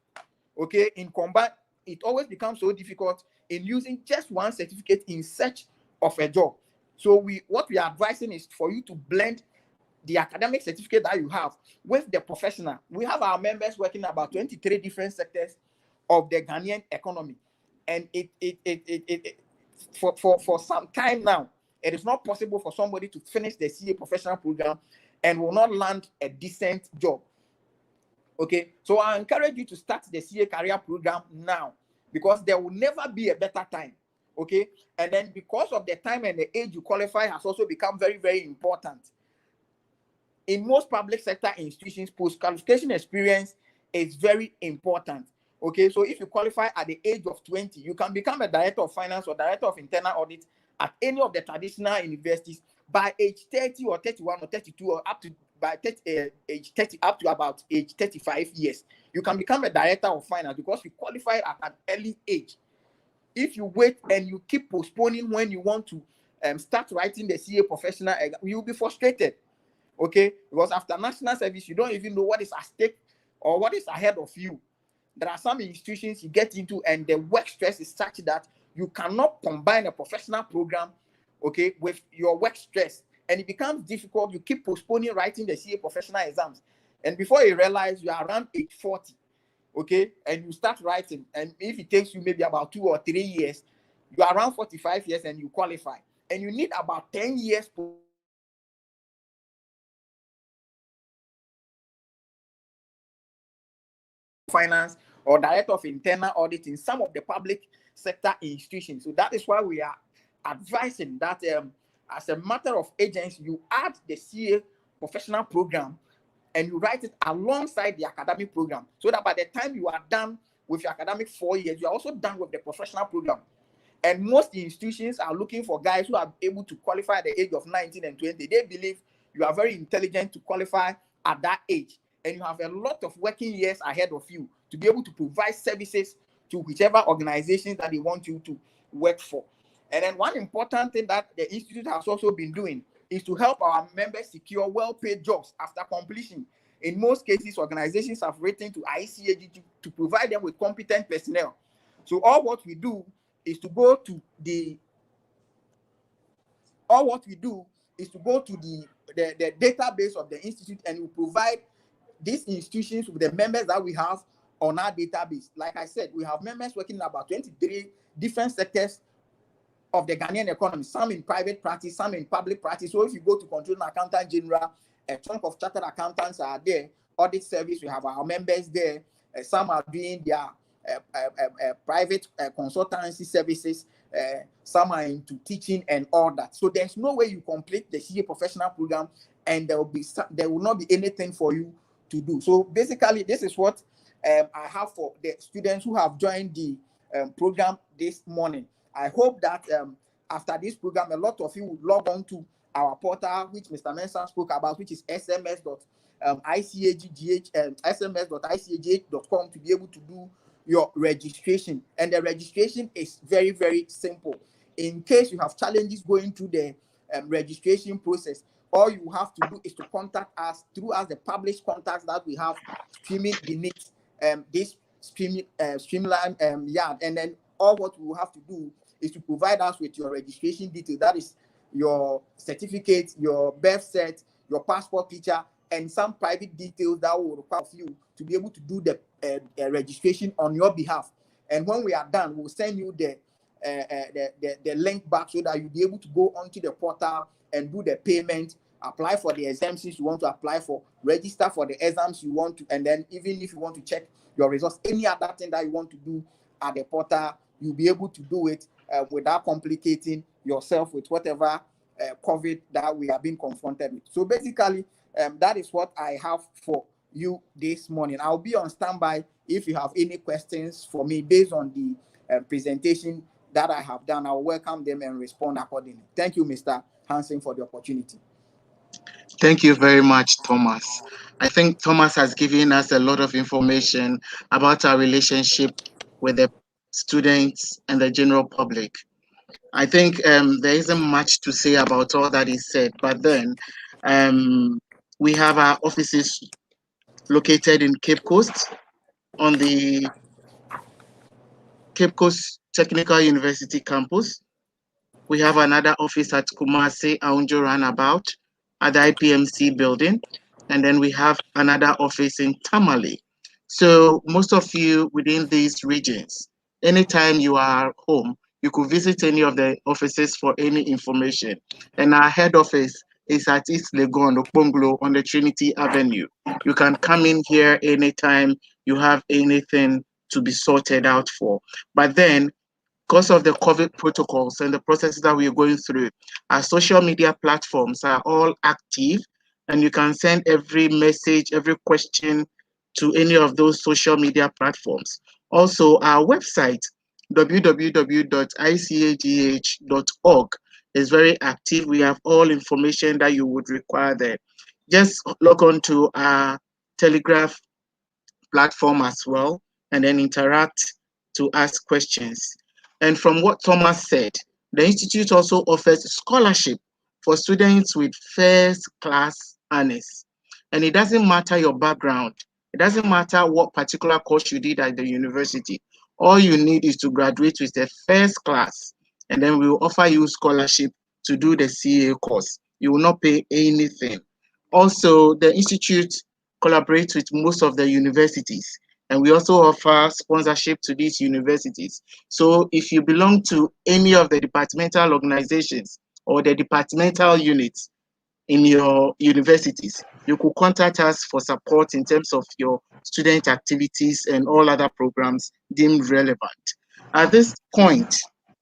Speaker 6: Okay, in combat, it always becomes so difficult in using just 1 certificate in search of a job. So what we are advising is for you to blend the academic certificate that you have with the professional. We have our members working about 23 different sectors of the Ghanaian economy, and for some time now, it is not possible for somebody to finish the CA professional program and will not land a decent job. Okay, so I encourage you to start the CA career program now, because there will never be a better time. Okay, and then because of the time and the age you qualify has also become very, very important. In most public sector institutions, post-qualification experience is very important. Okay, so if you qualify at the age of 20, you can become a director of finance or director of internal audit at any of the traditional universities by age 30 or 31 or 32 or up to by 30, age 30 up to about age 35 years. You can become a director of finance because you qualify at an early age. If you wait and you keep postponing when you want to start writing the CA professional, you'll be frustrated. Okay, because after national service, you don't even know what is at stake or what is ahead of you. There are some institutions you get into and the work stress is such that you cannot combine a professional program, okay, with your work stress, and it becomes difficult. You keep postponing writing the CA professional exams, and before you realize you are around age 40, okay, and you start writing, and if it takes you maybe about 2 or 3 years, you are around 45 years and you qualify, and you need about 10 years finance or director of internal audit in some of the public sector institutions. So that is why we are advising that as a matter of agency, you add the CA professional program and you write it alongside the academic program, so that by the time you are done with your academic 4 years, you are also done with the professional program. And most institutions are looking for guys who are able to qualify at the age of 19 and 20. They believe you are very intelligent to qualify at that age, and you have a lot of working years ahead of you to be able to provide services to whichever organizations that they want you to work for. And then one important thing that the institute has also been doing is to help our members secure well-paid jobs after completion. In most cases, organizations have written to ICAG to provide them with competent personnel. So all what we do is to go to the database of the institute, and we provide these institutions with the members that we have on our database. Like I said, we have members working in about 23 different sectors of the Ghanaian economy, some in private practice, some in public practice. So if you go to Controlling Accountant General, a chunk of chartered accountants are there. Audit service, we have our members there. Some are doing their private consultancy services. Some are into teaching and all that. So there's no way you complete the CA professional program and there will not be anything for you to do. So basically, this is what I have for the students who have joined the program this morning. I hope that after this program, a lot of you will log on to our portal, which Mr. Mensah spoke about, which is sms.icagh.com, to be able to do your registration. And the registration is very, very simple. In case you have challenges going through the registration process, all you have to do is to contact us through the published contacts that we have streaming beneath this streamline yard. And then all what we will have to do is to provide us with your registration details. That is your certificate, your birth cert, your passport picture, and some private details that will require you to be able to do the registration on your behalf. And when we are done, we'll send you the link back so that you'll be able to go onto the portal and do the payment, apply for the exemptions you want to apply for, register for the exams you want to, and then even if you want to check your results, any other thing that you want to do at the portal, you'll be able to do it without complicating yourself with whatever COVID that we have been confronted with. So basically, that is what I have for you this morning. I'll be on standby if you have any questions for me based on the presentation that I have done. I'll welcome them and respond accordingly. Thank you, Mr. Hansen, for the opportunity.
Speaker 2: Thank you very much, Thomas. I think Thomas has given us a lot of information about our relationship with the students and the general public. I think there isn't much to say about all that is said, but then we have our offices located in Cape Coast on the Cape Coast Technical University campus. We have another office at Kumasi Aunjo Roundabout at the IPMC building. And then we have another office in Tamale. So most of you within these regions, anytime you are home, you could visit any of the offices for any information. And our head office is at East Legon, Okponglo, on the Trinity Avenue. You can come in here anytime you have anything to be sorted out for. But then, because of the COVID protocols and the processes that we're going through, our social media platforms are all active, and you can send every message, every question to any of those social media platforms. Also, our website, www.icagh.org, is very active. We have all information that you would require there. Just log on to our Telegraph platform as well, and then interact to ask questions. And from what Thomas said, the Institute also offers scholarship for students with first class honors. And it doesn't matter your background. It doesn't matter what particular course you did at the university. All you need is to graduate with the first class, and then we will offer you scholarship to do the CA course. You will not pay anything. Also, the Institute collaborates with most of the universities, and we also offer sponsorship to these universities. So if you belong to any of the departmental organizations or the departmental units in your universities, you could contact us for support in terms of your student activities and all other programs deemed relevant. At this point,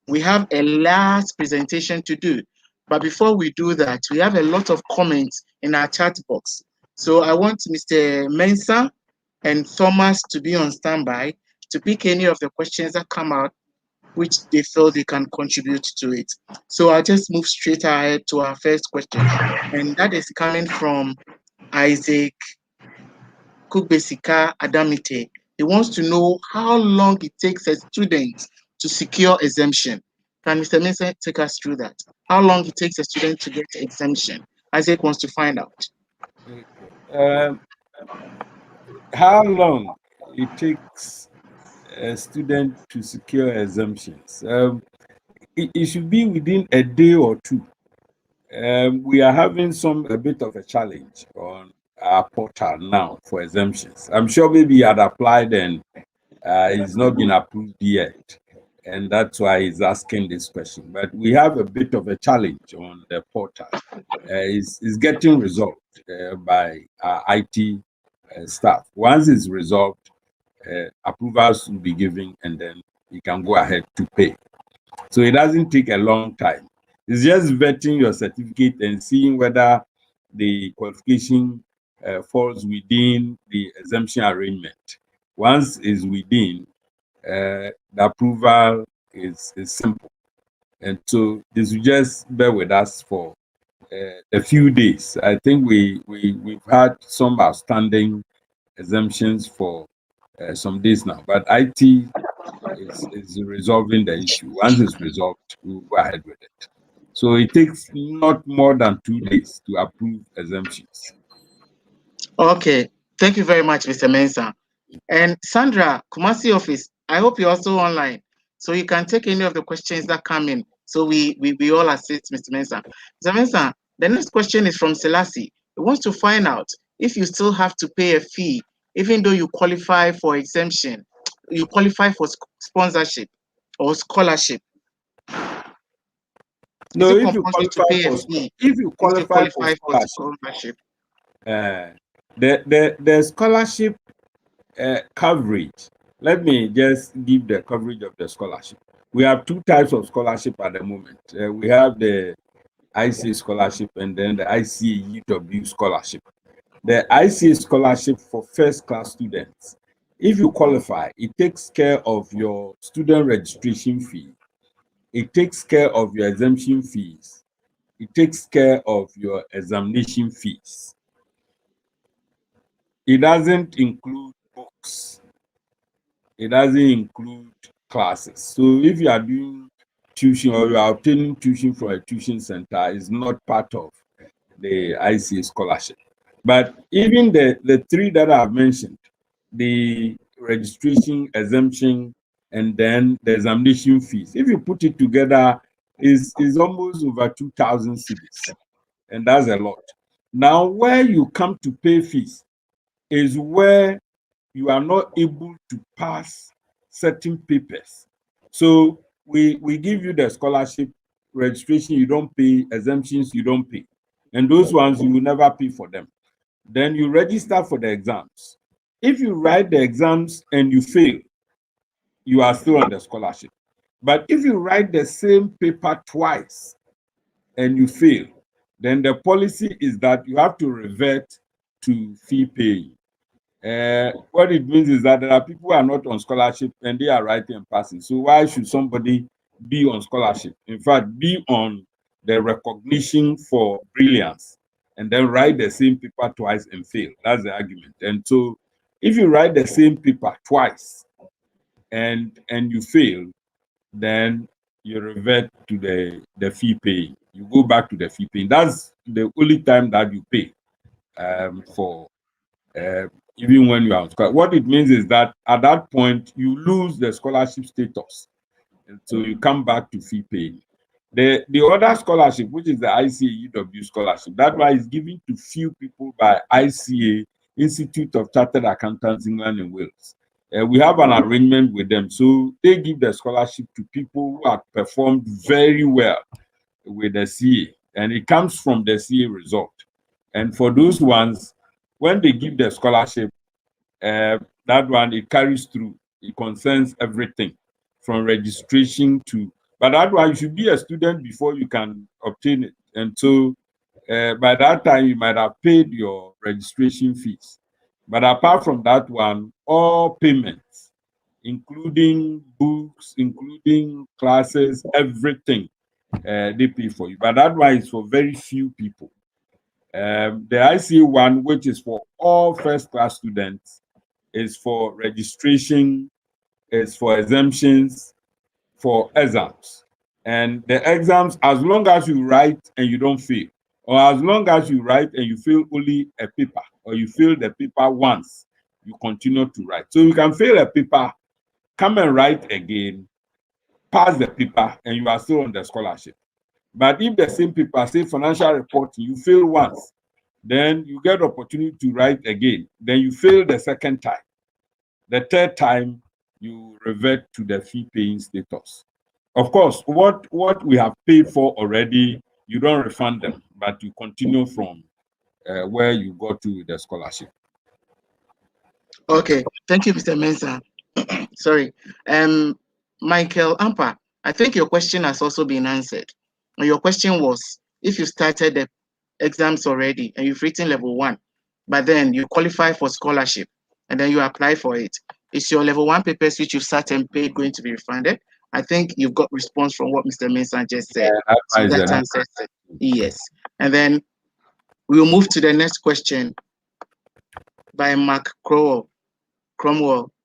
Speaker 2: we have a last presentation to do. But before we do that, we have a lot of comments in our chat box. So I want Mr. Mensah and Thomas to be on standby to pick any of the questions that come out which they feel they can contribute to it. So I'll just move straight ahead to our first question, and that is coming from Isaac Kubesika Adamite. He wants to know how long it takes a student to secure exemption. Can Mr. Mensah take us through that? How long it takes a student to get exemption? Isaac wants to find out.
Speaker 4: Um, how long it takes a student to secure exemptions? It should be within a day or two. We are having a bit of a challenge on our portal now for exemptions. I'm sure maybe he had applied and it's not been approved yet, and that's why he's asking this question. But we have a bit of a challenge on the portal. It's getting resolved by our IT staff. Once it's resolved, approvals will be given, and then you can go ahead to pay. So it doesn't take a long time. It's just vetting your certificate and seeing whether the qualification falls within the exemption arrangement. Once it's within, the approval is simple. And so this will just bear with us for a few days. I think we've had some outstanding exemptions for some days now, but IT is resolving the issue. Once it's resolved, we'll go ahead with it. So it takes not more than 2 days to approve exemptions.
Speaker 2: Okay, thank you very much, Mr. Mensah. And Sandra, Kumasi office, I hope you're also online. So you can take any of the questions that come in. So we all assist Mr. Mensah. Mr. Mensah, the next question is from Selassie. He wants to find out if you still have to pay a fee, even though you qualify for exemption, you qualify for sponsorship or scholarship.
Speaker 4: No,
Speaker 2: Is it
Speaker 4: if you
Speaker 2: compulsory to
Speaker 4: qualify
Speaker 2: pay a
Speaker 4: for
Speaker 2: fee
Speaker 4: if you
Speaker 2: if you
Speaker 4: qualify for
Speaker 2: qualify for
Speaker 4: scholarship,
Speaker 2: scholarship?
Speaker 4: the scholarship coverage. Let me just give the coverage of the scholarship. We have two types of scholarship at the moment. We have the ICA scholarship and then the ICA UW scholarship. The ICA scholarship for first class students, if you qualify, it takes care of your student registration fee, it takes care of your exemption fees, it takes care of your examination fees. It doesn't include books, it doesn't include classes. So if you are doing tuition or you are obtaining tuition from a tuition center, it's not part of the ICA scholarship. But even the three that I've mentioned, the registration, exemption, and then the examination fees, if you put it together, is almost over 2,000 cedis, and that's a lot. Now, where you come to pay fees is where you are not able to pass certain papers. So we give you the scholarship registration, you don't pay, exemptions, you don't pay. And those ones, you will never pay for them. Then you register for the exams. If you write the exams and you fail, you are still on the scholarship. But if you write the same paper twice and you fail, then the policy is that you have to revert to fee paying. What it means is that there are people who are not on scholarship and they are writing and passing. So why should somebody be on scholarship? In fact, be on the recognition for brilliance and then write the same paper twice and fail. That's the argument. And so if you write the same paper twice and you fail, then you revert to the fee paying. You go back to the fee paying. That's the only time that you pay for even when you are on scholarship. What it means is that at that point you lose the scholarship status, and so you come back to fee paying. The other scholarship, which is the ICA UW scholarship, that one is given to few people by ICA, Institute of Chartered Accountants, England and Wales. We have an arrangement with them, so they give the scholarship to people who have performed very well with the CA, and it comes from the CA result. And for those ones, when they give the scholarship, that one, it carries through. It concerns everything from registration to, but that one, you should be a student before you can obtain it. And so by that time, you might have paid your registration fees. But apart from that one, all payments including books, including classes, everything. They pay for you, but that one is for very few people. The ICA one, which is for all first class students, is for registration, is for exemptions, for exams. And the exams, as long as you write and you don't fail, or as long as you write and you fail only a paper, or you fail the paper once, you continue to write. So you can fail a paper, come and write again, pass the paper, and you are still on the scholarship. But if the same paper, say financial reporting, you fail once, then you get opportunity to write again. Then you fail the second time. The third time, you revert to the fee paying status. Of course, what we have paid for already, you don't refund them, but you continue from where you got to the scholarship.
Speaker 2: Okay, thank you, Mr. Mensah. Sorry. Michael Ampa, I think your question has also been answered. And your question was, if you started the exams already and you've written level 1, but then you qualify for scholarship and then you apply for it, is your level 1 papers which you sat and paid going to be refunded? I think you've got response from what Mr. Mensah just said. So that answers it. Yes. And then we'll move to the next question by Mark Cromwell.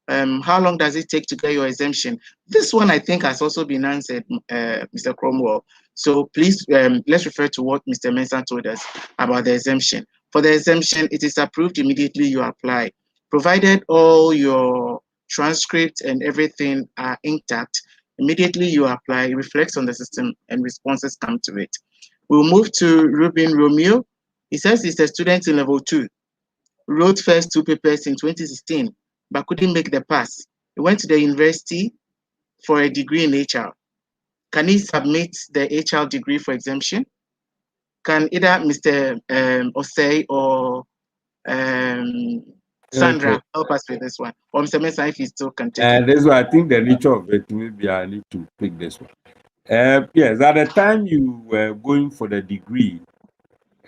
Speaker 2: How long does it take to get your exemption? This one I think has also been answered, Mr. Cromwell. So please, let's refer to what Mr. Mensah told us about the exemption. For the exemption, it is approved immediately you apply. Provided all your transcripts and everything are intact, immediately you apply, it reflects on the system and responses come to it. We'll move to Ruben Romeo. He says he's a student in level 2. Wrote first 2 papers in 2016, but couldn't make the pass. He went to the university for a degree in HR. Can he submit the HR degree for exemption? Can either Mr. Osei or Sandra help us with this one? Or Mr. Mensah, if he still can take it.
Speaker 4: This one, I think the nature of it, maybe I need to pick this one. Yes, at the time you were going for the degree,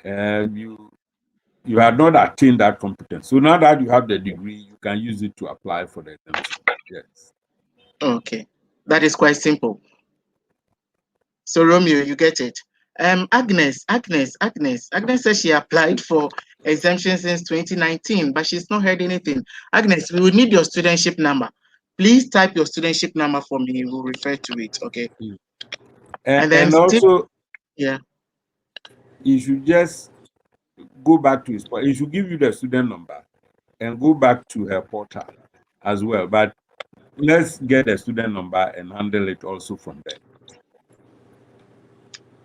Speaker 4: you had not attained that competence. So now that you have the degree, you can use it to apply for the exemption. Yes.
Speaker 2: Okay, that is quite simple. So Romeo, you get it. Agnes says she applied for exemption since 2019, but she's not heard anything. Agnes, we will need your studentship number. Please type your studentship number for me. We'll refer to it. Okay.
Speaker 4: And then also,
Speaker 2: yeah,
Speaker 4: you should just go back to his portal. He should give you the student number and go back to her portal as well. But let's get the student number and handle it also from there.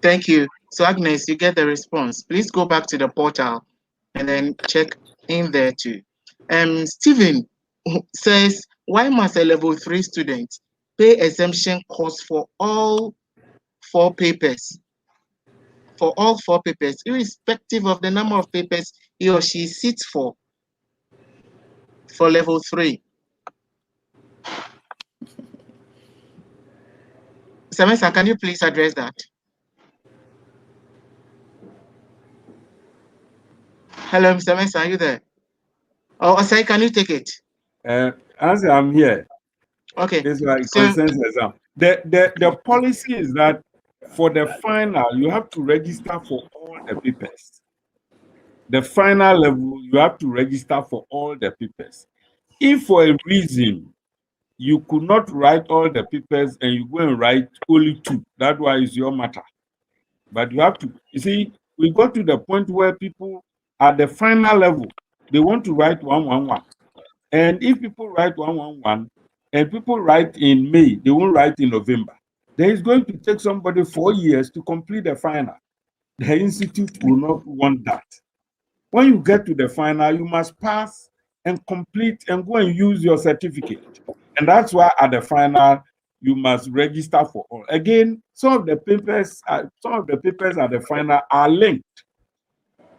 Speaker 2: Thank you. So Agnes, you get the response. Please go back to the portal and then check in there too. Stephen says, why must a level 3 student pay exemption cost for all 4 papers? For all 4 papers, irrespective of the number of papers he or she sits for level 3. Mr. Mensah, can you please address that? Hello, Mr. Mensah, are you there? Oh, Osei, can you take it?
Speaker 4: As I'm here,
Speaker 2: okay.
Speaker 4: This is like consensus exam. The policy is that for the final, you have to register for all the papers. The final level, you have to register for all the papers. If for a reason you could not write all the papers and you go and write only 2, that one is your matter. But you have to, you see, we got to the point where people at the final level, they want to write 111. And if people write 111 and people write in May, they won't write in November. Then it's going to take somebody 4 years to complete the final. The institute will not want that. When you get to the final, you must pass and complete and go and use your certificate. And that's why at the final, you must register for all. Again, some of the papers at the final are linked,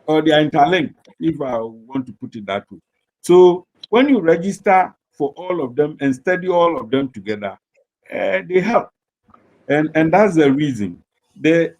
Speaker 4: or they are interlinked, if I want to put it that way. So when you register for all of them and study all of them together, they help. And that's the reason. The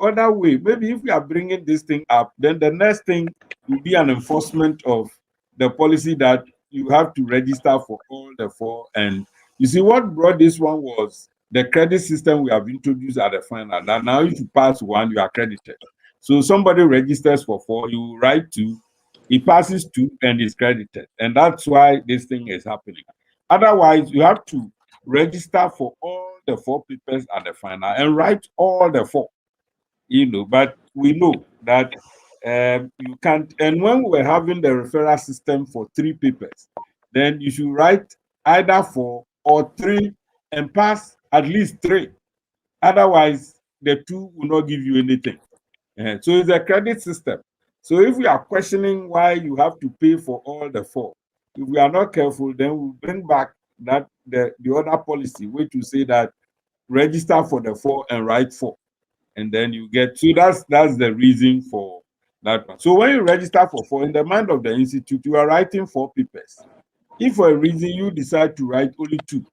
Speaker 4: other way, maybe if we are bringing this thing up, then the next thing will be an enforcement of the policy that you have to register for all the 4 and You see, what brought this one was the credit system we have introduced at the final. That now if you pass one, you are credited. So somebody registers for 4, you write 2, he passes 2 and is credited. And that's why this thing is happening. Otherwise, you have to register for all the 4 papers at the final and write all the 4. But we know that you can't. And when we're having the referral system for 3 papers, then you should write either 4 or 3 and pass at least 3. Otherwise, the 2 will not give you anything. So it's a credit system. So if we are questioning why you have to pay for all the 4, if we are not careful, then we'll bring back that the other policy, which will say that register for the 4 and write 4. And then you get, so that's the reason for that one. So when you register for 4, in the mind of the institute, you are writing 4 papers. If for a reason you decide to write only 2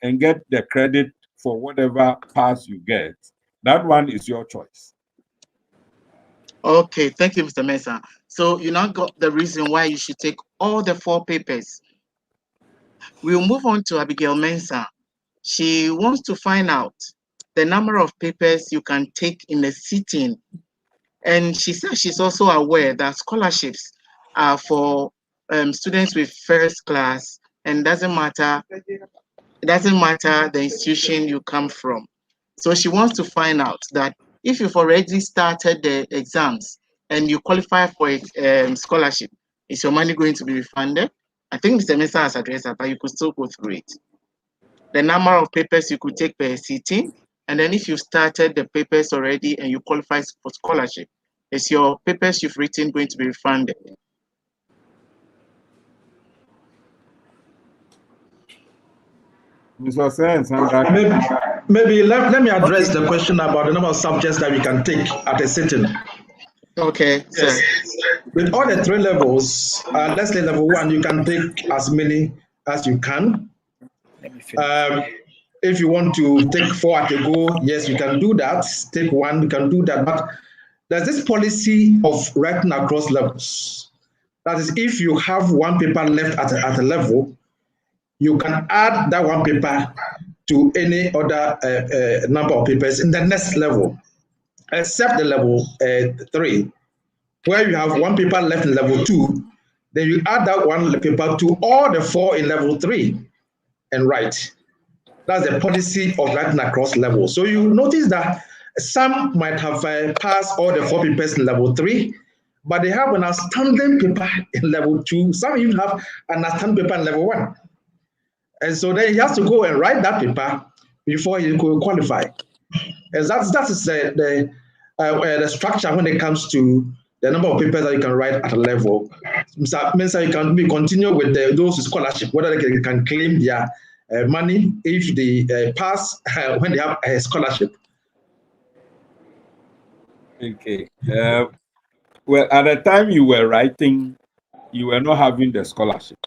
Speaker 4: and get the credit for whatever pass you get, that one is your choice.
Speaker 2: Okay, thank you, Mr. Mensah. So you now got the reason why you should take all the 4 papers. We'll move on to Abigail Mensah. She wants to find out the number of papers you can take in a sitting. And she says she's also aware that scholarships are for students with first class, and it doesn't matter the institution you come from. So she wants to find out that if you've already started the exams and you qualify for a scholarship, is your money going to be refunded? I think Mr. Mensah has addressed that, but you could still go through it. The number of papers you could take per sitting, and then if you've started the papers already and you qualify for scholarship, is your papers you've written going to be refunded?
Speaker 4: Mr. Sense,
Speaker 7: Maybe let me address the question about the number of subjects that we can take at a sitting.
Speaker 2: Okay,
Speaker 7: Yes.
Speaker 2: sir.
Speaker 7: With all the 3 levels, let's say level 1, you can take as many as you can. If you want to take 4 at a go, yes, you can do that. Take 1, you can do that. But there's this policy of writing across levels. That is, if you have 1 paper left at a level, you can add that 1 paper to any other number of papers in the next level, except the level 3, where you have 1 paper left in level 2, then you add that 1 paper to all the 4 in level 3 and write. That's the policy of writing across levels. So you notice that some might have passed all the 4 papers in level 3, but they have an outstanding paper in level 2. Some even have an outstanding paper in level 1. And so then he has to go and write that paper before he could qualify. And that is the structure when it comes to the number of papers that you can write at a level. Mr. Mensah, you can continue with those with scholarship, whether they can claim their money if they pass when they have a scholarship.
Speaker 4: Okay. Well, at the time you were writing, you were not having the scholarship.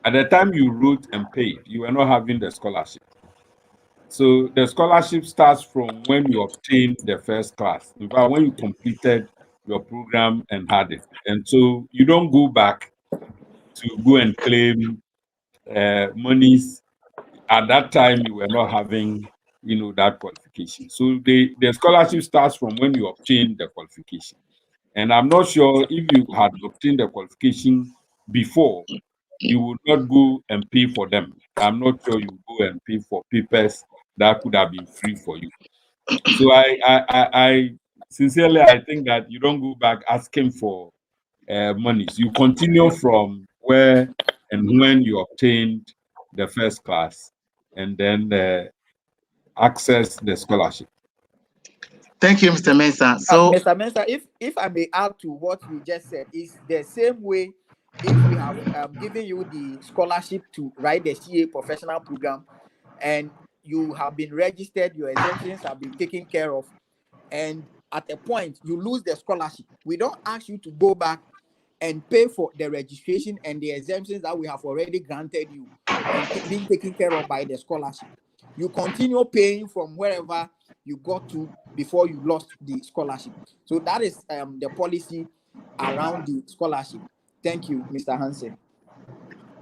Speaker 4: At the time you wrote and paid, you were not having the scholarship. So the scholarship starts from when you obtained the first class. In fact, when you completed your program and had it. And so you don't go back to go and claim monies. At that time, you were not having, that qualification. So the scholarship starts from when you obtained the qualification. And I'm not sure if you had obtained the qualification before, you would not go and pay for them. I'm not sure you go and pay for papers that could have been free for you. So I sincerely, I think that you don't go back asking for monies. You continue from where and when you obtained the first class, and then access the scholarship.
Speaker 2: Thank you, Mr. Mensah. So,
Speaker 6: Mr. Mensah, if I may add to what you just said, is the same way if we have given you the scholarship to write the CA professional program and you have been registered, your exemptions have been taken care of, and at a point you lose the scholarship, we don't ask you to go back and pay for the registration and the exemptions that we have already granted you and being taken care of by the scholarship. You continue paying from wherever you got to before you lost the scholarship. So that is the policy around the scholarship. Thank you, Mr. Hansen.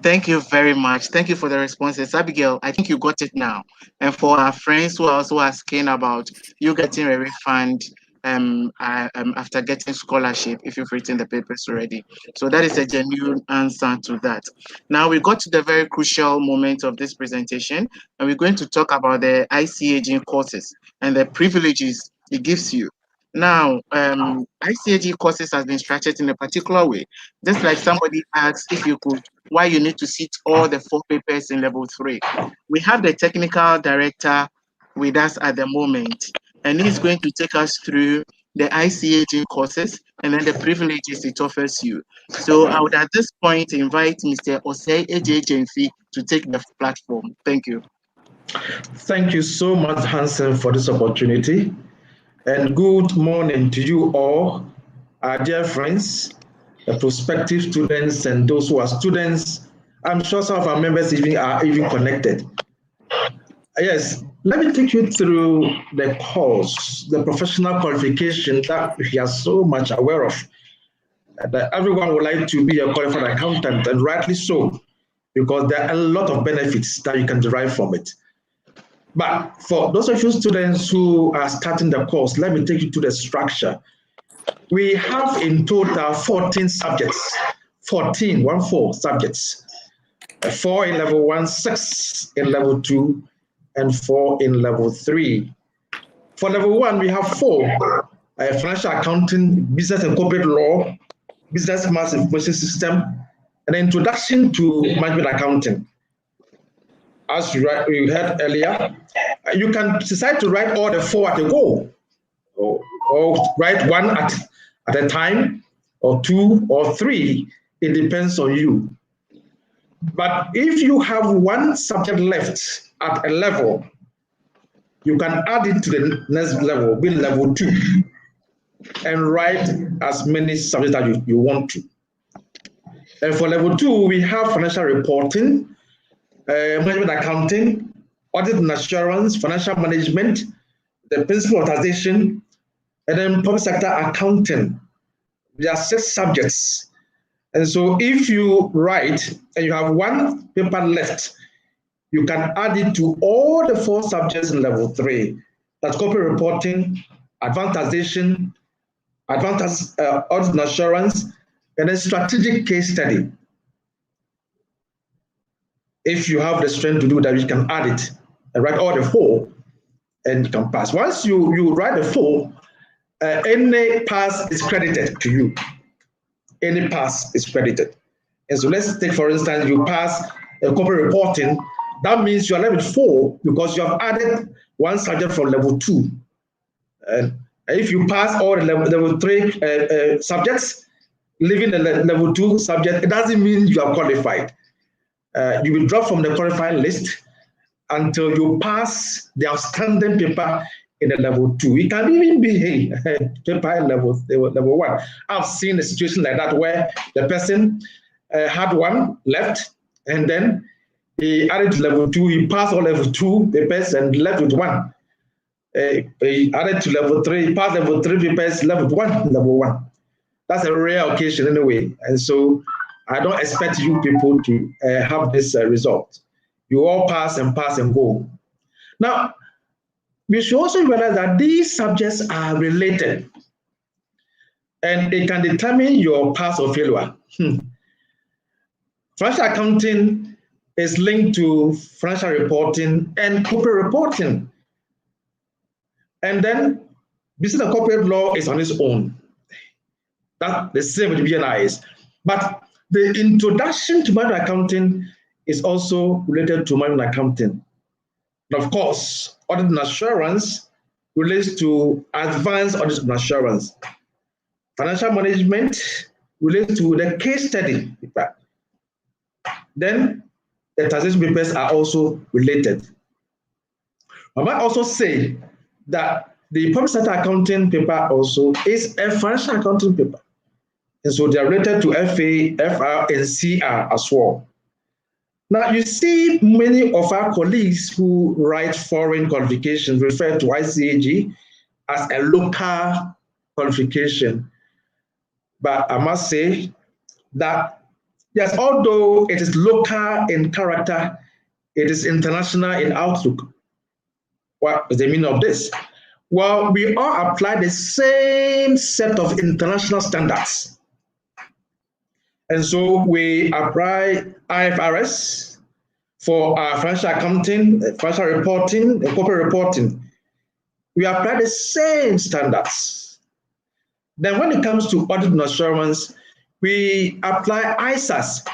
Speaker 2: Thank you very much. Thank you for the responses. Abigail, I think you got it now. And for our friends who are also asking about you getting a refund after getting scholarship if you've written the papers already. So that is a genuine answer to that. Now we got to the very crucial moment of this presentation, and we're going to talk about the ICAG courses and the privileges it gives you. Now, ICAG courses has been structured in a particular way. Just like somebody asked if you could why you need to sit all the 4 papers in level 3. We have the technical director with us at the moment, and he's going to take us through the ICAG courses and then the privileges it offers you. So I would at this point invite Mr. Osei Ejejemfi to take the platform. Thank you.
Speaker 7: Thank you so much, Hansen, for this opportunity. And good morning to you all, our dear friends, the prospective students, and those who are students. I'm sure some of our members are even connected. Yes, let me take you through the course, the professional qualification that we are so much aware of. That everyone would like to be a qualified accountant, and rightly so, because there are a lot of benefits that you can derive from it. But for those of you students who are starting the course, let me take you to the structure. We have in total 14 subjects, 14 subjects, 4 in level 1, 6 in level 2, and 4 in level 3. For level 1, we have 4, financial accounting, business and corporate law, business mass information system, and introduction to management accounting. As you heard earlier, you can decide to write all the 4 at a go, or write 1 at a time, or 2 or 3. It depends on you. But if you have 1 subject left at a level, you can add it to the next level, be level 2, and write as many subjects that you want to. And for level 2, we have financial reporting, management accounting, audit and assurance, financial management, the principal taxation, and then public sector accounting. There are 6 subjects. And so if you write and you have 1 paper left, you can add it to all the 4 subjects in level 3. That's corporate reporting, advanced taxation, advanced audit and assurance, and then strategic case study. If you have the strength to do that, you can add it and write all the 4 and you can pass. Once you write the 4, any pass is credited to you. Any pass is credited. And so let's take, for instance, you pass corporate reporting. That means you are left with 4 because you have added 1 subject from level 2. And if you pass all the level 3 subjects, leaving the level 2 subject, it doesn't mean you are qualified. You will drop from the qualifying list until you pass the outstanding paper in the level 2. It can even be paper in level 1. I've seen a situation like that where the person had 1 left, and then he added to level 2. He passed all level 2 papers and left with 1. He added to level 3. He passed level 3 papers, left with 1 level 1. That's a rare occasion anyway, and so I don't expect you people to have this result. You all pass and go. Now, we should also realize that these subjects are related, and it can determine your pass or failure. Financial accounting is linked to financial reporting and corporate reporting. And then business and corporate law is on its own. That's the same with BNIs. But the introduction to management accounting is also related to management accounting. And of course, audit and assurance relates to advanced audit and assurance. Financial management relates to the case study paper. Then the taxation papers are also related. I might also say that the public sector accounting paper also is a financial accounting paper. And so they are related to FA, FR, and CR as well. Now, you see many of our colleagues who write foreign qualifications refer to ICAG as a local qualification. But I must say that Yes, although it is local in character, it is international in outlook. What is the meaning of this? Well, we all apply the same set of international standards. And so we apply IFRS for our financial accounting, financial reporting, corporate reporting. We apply the same standards. Then when it comes to audit and assurance, we apply ISAs.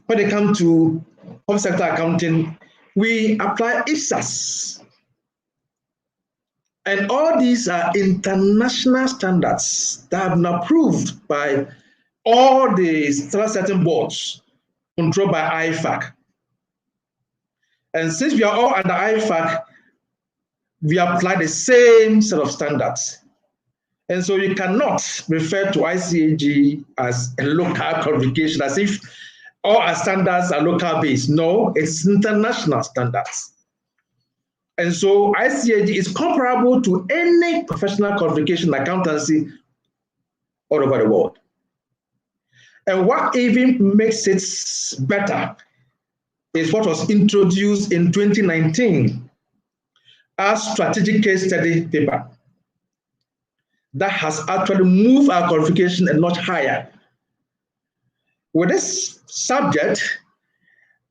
Speaker 7: When it comes to public sector accounting, we apply IPSAS. And all these are international standards that have been approved by all the standard setting boards controlled by IFAC. And since we are all under IFAC, we apply the same set of standards. And so you cannot refer to ICAG as a local qualification, as if all our standards are local based. No, it's international standards. And so ICAG is comparable to any professional qualification accountancy all over the world. And what even makes it better is what was introduced in 2019 as strategic case study paper that has actually moved our qualification a notch higher. With this subject,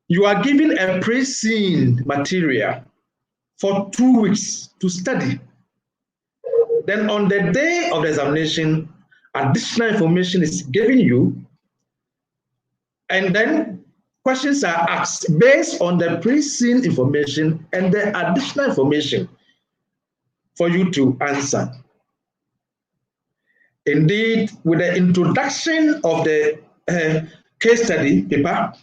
Speaker 7: you are given a pre-seen material for 2 weeks to study. Then on the day of the examination, additional information is given you, and then questions are asked based on the pre-seen information and the additional information for you to answer. Indeed, with the introduction of the case study paper,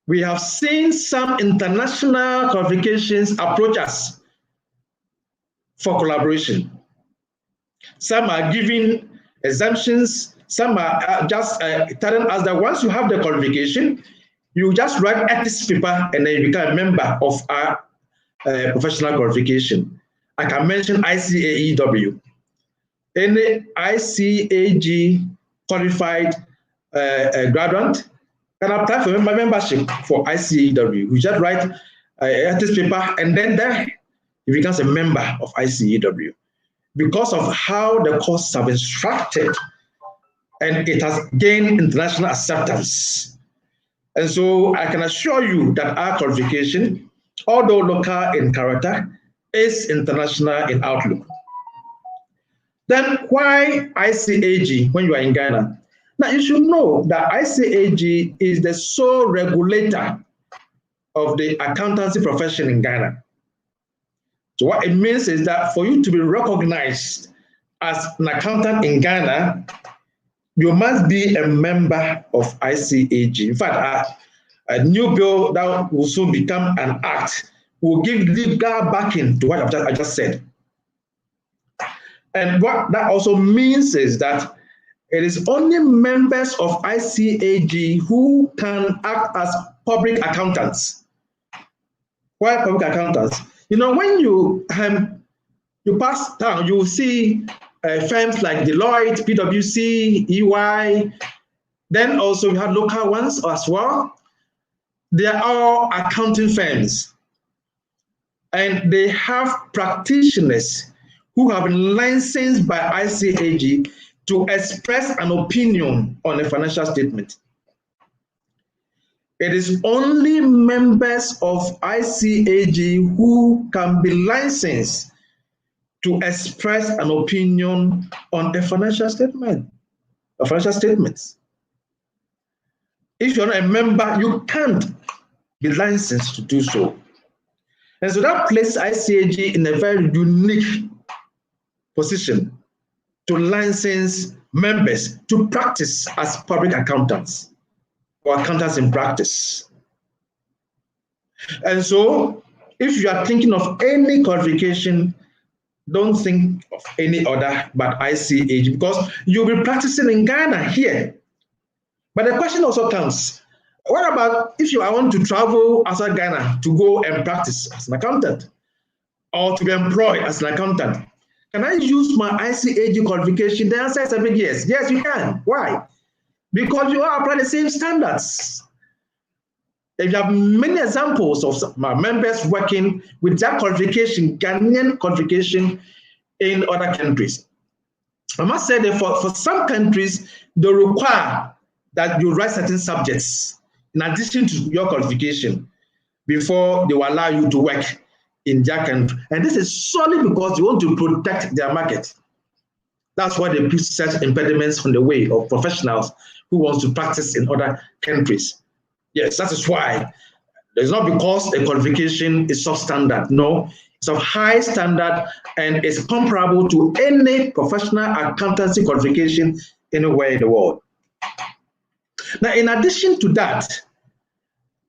Speaker 7: we have seen some international qualifications approach us for collaboration. Some are giving exemptions, some are just telling us that once you have the qualification, you just write ethics paper and then you become a member of our professional qualification. I can mention ICAEW. Any ICAG qualified graduate can apply for membership for ICAEW. You just write ethics paper and then there he becomes a member of ICAEW because of how the courses have been structured, and it has gained international acceptance. And so I can assure you that our qualification, although local in character, is international in outlook. Then why ICAG when you are in Ghana? Now you should know that ICAG is the sole regulator of the accountancy profession in Ghana. So what it means is that for you to be recognized as an accountant in Ghana, you must be a member of ICAG. In fact, a new bill that will soon become an act will give legal backing to what I just said. And what that also means is that it is only members of ICAG who can act as public accountants. Why public accountants? You know, when you pass down, you will see firms like Deloitte, PwC, EY. Then also we have local ones as well. They are all accounting firms. And they have practitioners who have been licensed by ICAG to express an opinion on a financial statement. It is only members of ICAG who can be licensed to express an opinion on a financial statement, or financial statements. If you're not a member, you can't be licensed to do so. And so that places ICAG in a very unique position to license members to practice as public accountants or accountants in practice. And so if you are thinking of any qualification, don't think of any other but ICAG, because you'll be practicing in Ghana here. But the question also comes, what about if I want to travel outside Ghana to go and practice as an accountant or to be employed as an accountant? Can I use my ICAG qualification? The answer is a big yes. Yes, you can. Why? because you all apply the same standards. If you have many examples of my members working with that qualification, Ghanaian qualification in other countries. I must say that for some countries, they require that you write certain subjects in addition to your qualification before they will allow you to work in their country. And this is solely because they want to protect their market. That's why they put such impediments on the way of professionals who want to practice in other countries. Yes, that is why. It's not because a qualification is substandard. No, it's of high standard and is comparable to any professional accountancy qualification anywhere in the world. Now, in addition to that,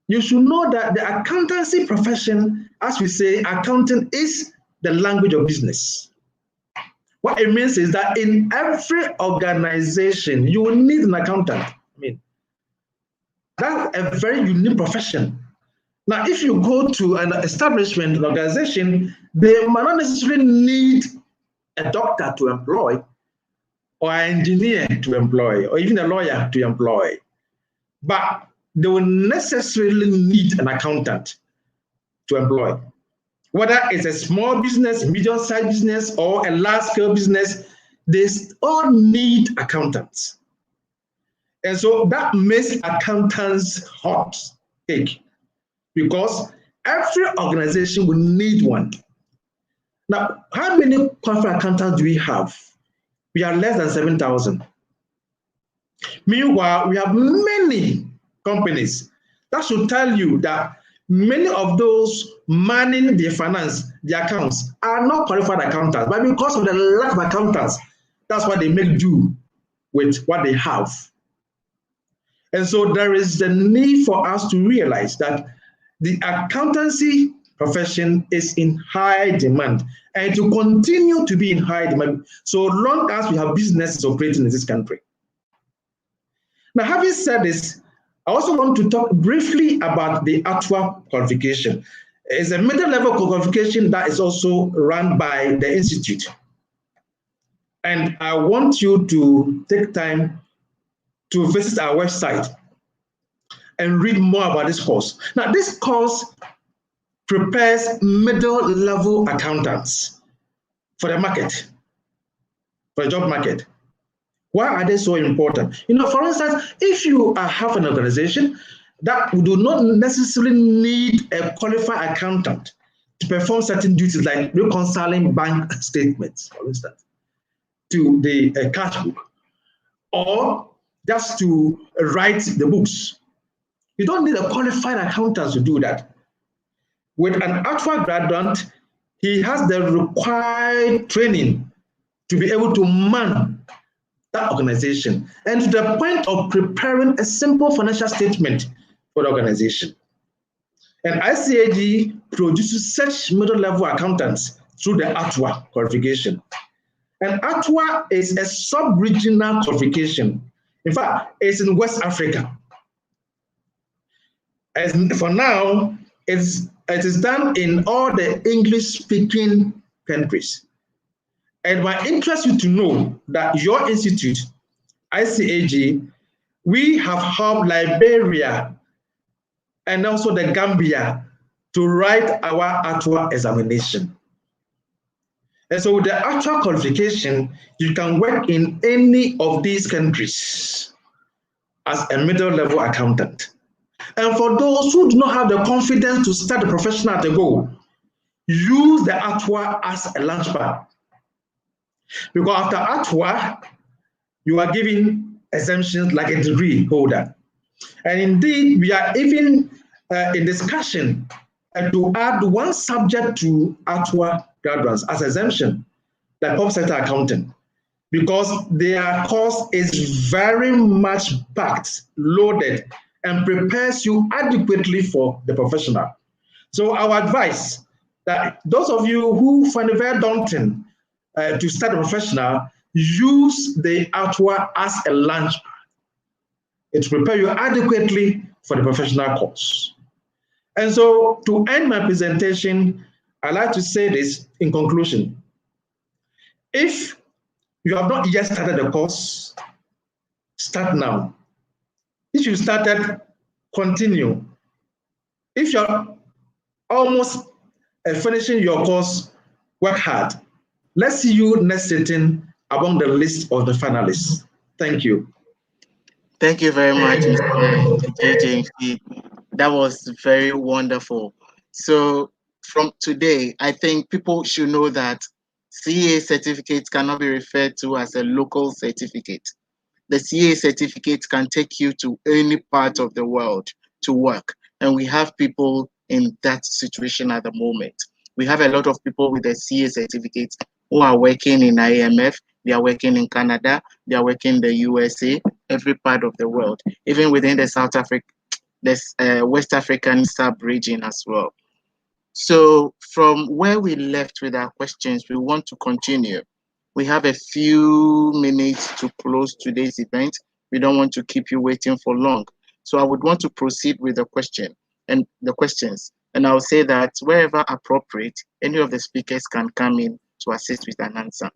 Speaker 7: you should know that the accountancy profession, as we say, accounting is the language of business. What it means is that in every organization, you will need an accountant. I mean, that's a very unique profession. Now, if you go to an establishment, an organization, they might not necessarily need a doctor to employ, or an engineer to employ, or even a lawyer to employ. But they will necessarily need an accountant to employ. Whether it's a small business, medium-sized business, or a large-scale business, they all need accountants. And so that makes accountants hot cake, because every organization will need one. Now, how many qualified accountants do we have? We are less than 7,000. Meanwhile, we have many companies. That should tell you that many of those manning their finance, their accounts, are not qualified accountants. But because of the lack of accountants, that's why they make do with what they have. And so there is the need for us to realize that the accountancy profession is in high demand and to continue to be in high demand so long as we have businesses operating in this country. Now, having said this, I also want to talk briefly about the ATWA qualification. It's a middle level qualification that is also run by the Institute. And I want you to take time to visit our website and read more about this course. Now, this course prepares middle level accountants for the market, for the job market. Why are they so important? You know, for instance, if you have an organization that do not necessarily need a qualified accountant to perform certain duties like reconciling bank statements, for instance, to the cash book, or just to write the books. You don't need a qualified accountant to do that. With an ATWA graduate, he has the required training to be able to man that organization, and to the point of preparing a simple financial statement for the organization. And ICAG produces such middle-level accountants through the ATWA qualification. And ATWA is a sub-regional qualification. In fact, it's in West Africa. And for now, it is done in all the English-speaking countries. And my interest you to know that your institute, ICAG, we have helped Liberia and also the Gambia to write our ATWA examination. And so with the ATWA qualification, you can work in any of these countries as a middle-level accountant. And for those who do not have the confidence to start the profession at the goal, use the ATWA as a launchpad. Because after ATWA, you are given exemptions like a degree holder. And indeed, we are even in discussion to add one subject to ATWA graduates as exemption, like public sector accounting, because their course is very much packed, loaded, and prepares you adequately for the professional. So our advice that those of you who find it very daunting to start a professional, use the ATWA as a launch pad. It will prepare you adequately for the professional course. And so to end my presentation, I'd like to say this in conclusion. If you have not yet started the course, start now. If you started, continue. If you're almost finishing your course, work hard. Let's see you next sitting among the list of the finalists. Thank you.
Speaker 2: Thank you very much, Mr. JJ. That was very wonderful. So from today, I think people should know that CA certificate cannot be referred to as a local certificate. The CA certificate can take you to any part of the world to work. And we have people in that situation at the moment. We have a lot of people with the CA certificate who are working in IMF, they are working in Canada, they are working in the USA, every part of the world, even within the South Africa, this West African sub-region as well. So from where we left with our questions, we want to continue. We have a few minutes to close today's event. We don't want to keep you waiting for long. So I would want to proceed with the question and the questions. And I'll say that wherever appropriate, any of the speakers can come in to assist with an answer.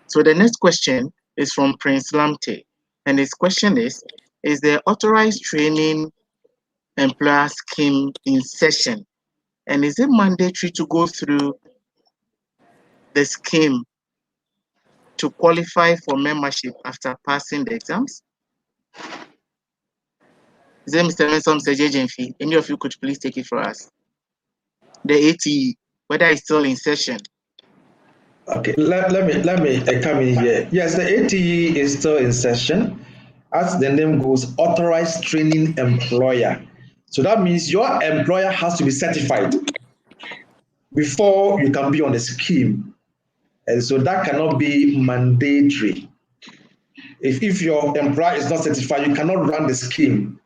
Speaker 2: So the next question is from Prince Lamte. And his question is the authorized training employer scheme in session? And is it mandatory to go through the scheme to qualify for membership after passing the exams? Is it Mr. Mensom, Mr. JJMFI? Any of you could please take it for us? The ATE, whether it's still in session.
Speaker 7: Okay, let me come in here. Yes, the ATE is still in session. As the name goes, authorized training employer. So that means your employer has to be certified before you can be on the scheme. And so that cannot be mandatory. If your employer is not certified, you cannot run the scheme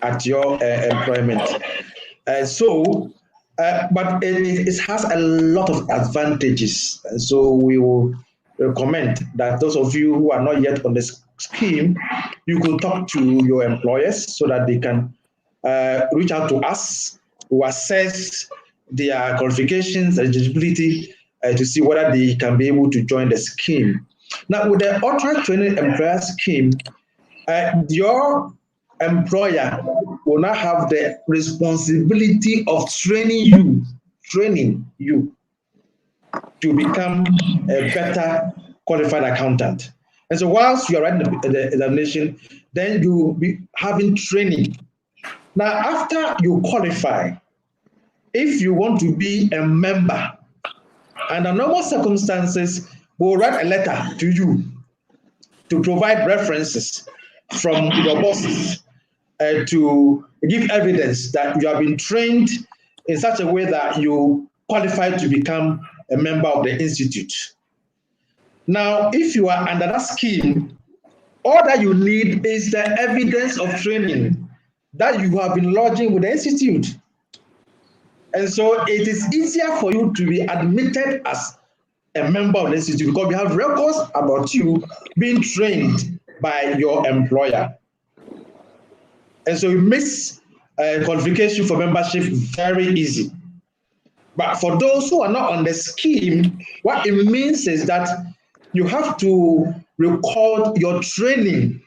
Speaker 7: at your employment. But it has a lot of advantages. And so we will recommend that those of you who are not yet on the scheme, you could talk to your employers so that they can reach out to us to assess their qualifications, eligibility, to see whether they can be able to join the scheme. Now, with the authorized training employer scheme, your employer will now have the responsibility of training you to become a better qualified accountant. And so whilst you are writing the examination, then you will be having training. Now, after you qualify, if you want to be a member, under normal circumstances, we'll write a letter to you to provide references from your bosses to give evidence that you have been trained in such a way that you qualify to become a member of the institute. Now, if you are under that scheme, all that you need is the evidence of training that you have been lodging with the institute. And so it is easier for you to be admitted as a member of the institute because we have records about you being trained by your employer. And so it makes qualification for membership very easy. But for those who are not on the scheme, what it means is that you have to record your training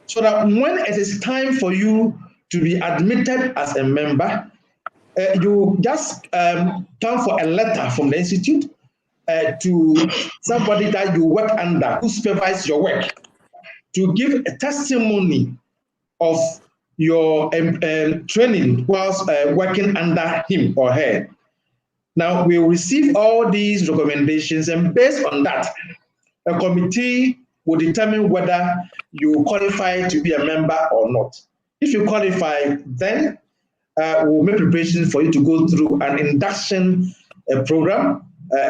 Speaker 7: so that when it is time for you to be admitted as a member, you just come for a letter from the institute to somebody that you work under who supervises your work to give a testimony of your training whilst working under him or her. Now, we will receive all these recommendations, and based on that, a committee will determine whether you qualify to be a member or not. If you qualify, then we'll make preparations for you to go through an induction program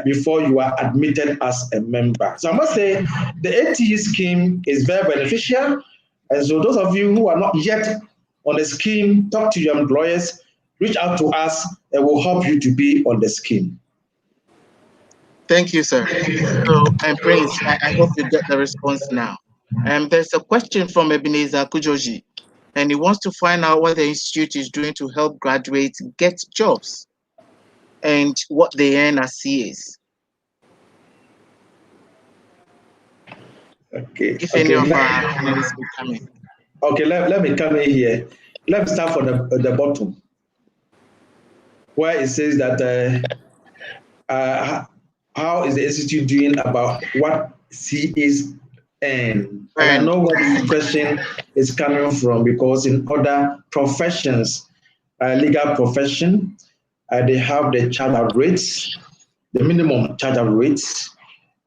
Speaker 7: before you are admitted as a member. So I must say the ATE scheme is very beneficial. And so those of you who are not yet on the scheme, talk to your employers, reach out to us, and we'll help you to be on the scheme.
Speaker 2: Thank you, sir. So, Prince, I hope you get the response now. There's a question from Ebenezer Kujoji, and he wants to find out what the institute is doing to help graduates get jobs and what they earn as CAs.
Speaker 7: Okay.
Speaker 2: If any of our panelists will come in.
Speaker 7: Okay, let me come in here. Let me start from the bottom, where it says that how is the institute doing about what CAs earn? And I
Speaker 2: And
Speaker 7: know where this question is coming from because in other professions, legal profession, they have the charge out rates, the minimum charge out rates.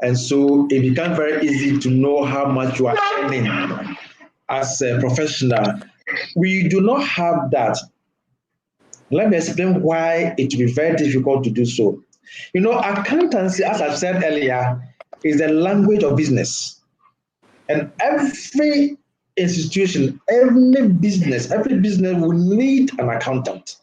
Speaker 7: And so it becomes very easy to know how much you are earning as a professional. We do not have that. Let me explain why it will be very difficult to do so. You know, accountancy, as I said earlier, is the language of business. And every institution, every business will need an accountant.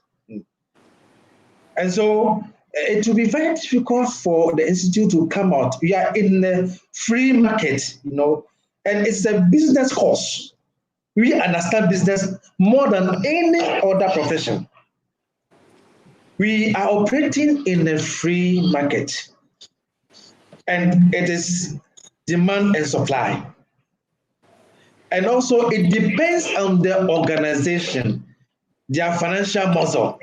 Speaker 7: And so it will be very difficult for the institute to come out. We are in a free market, you know, and it's a business course. We understand business more than any other profession. We are operating in a free market, and it is demand and supply. And also, it depends on the organization, their financial muscle.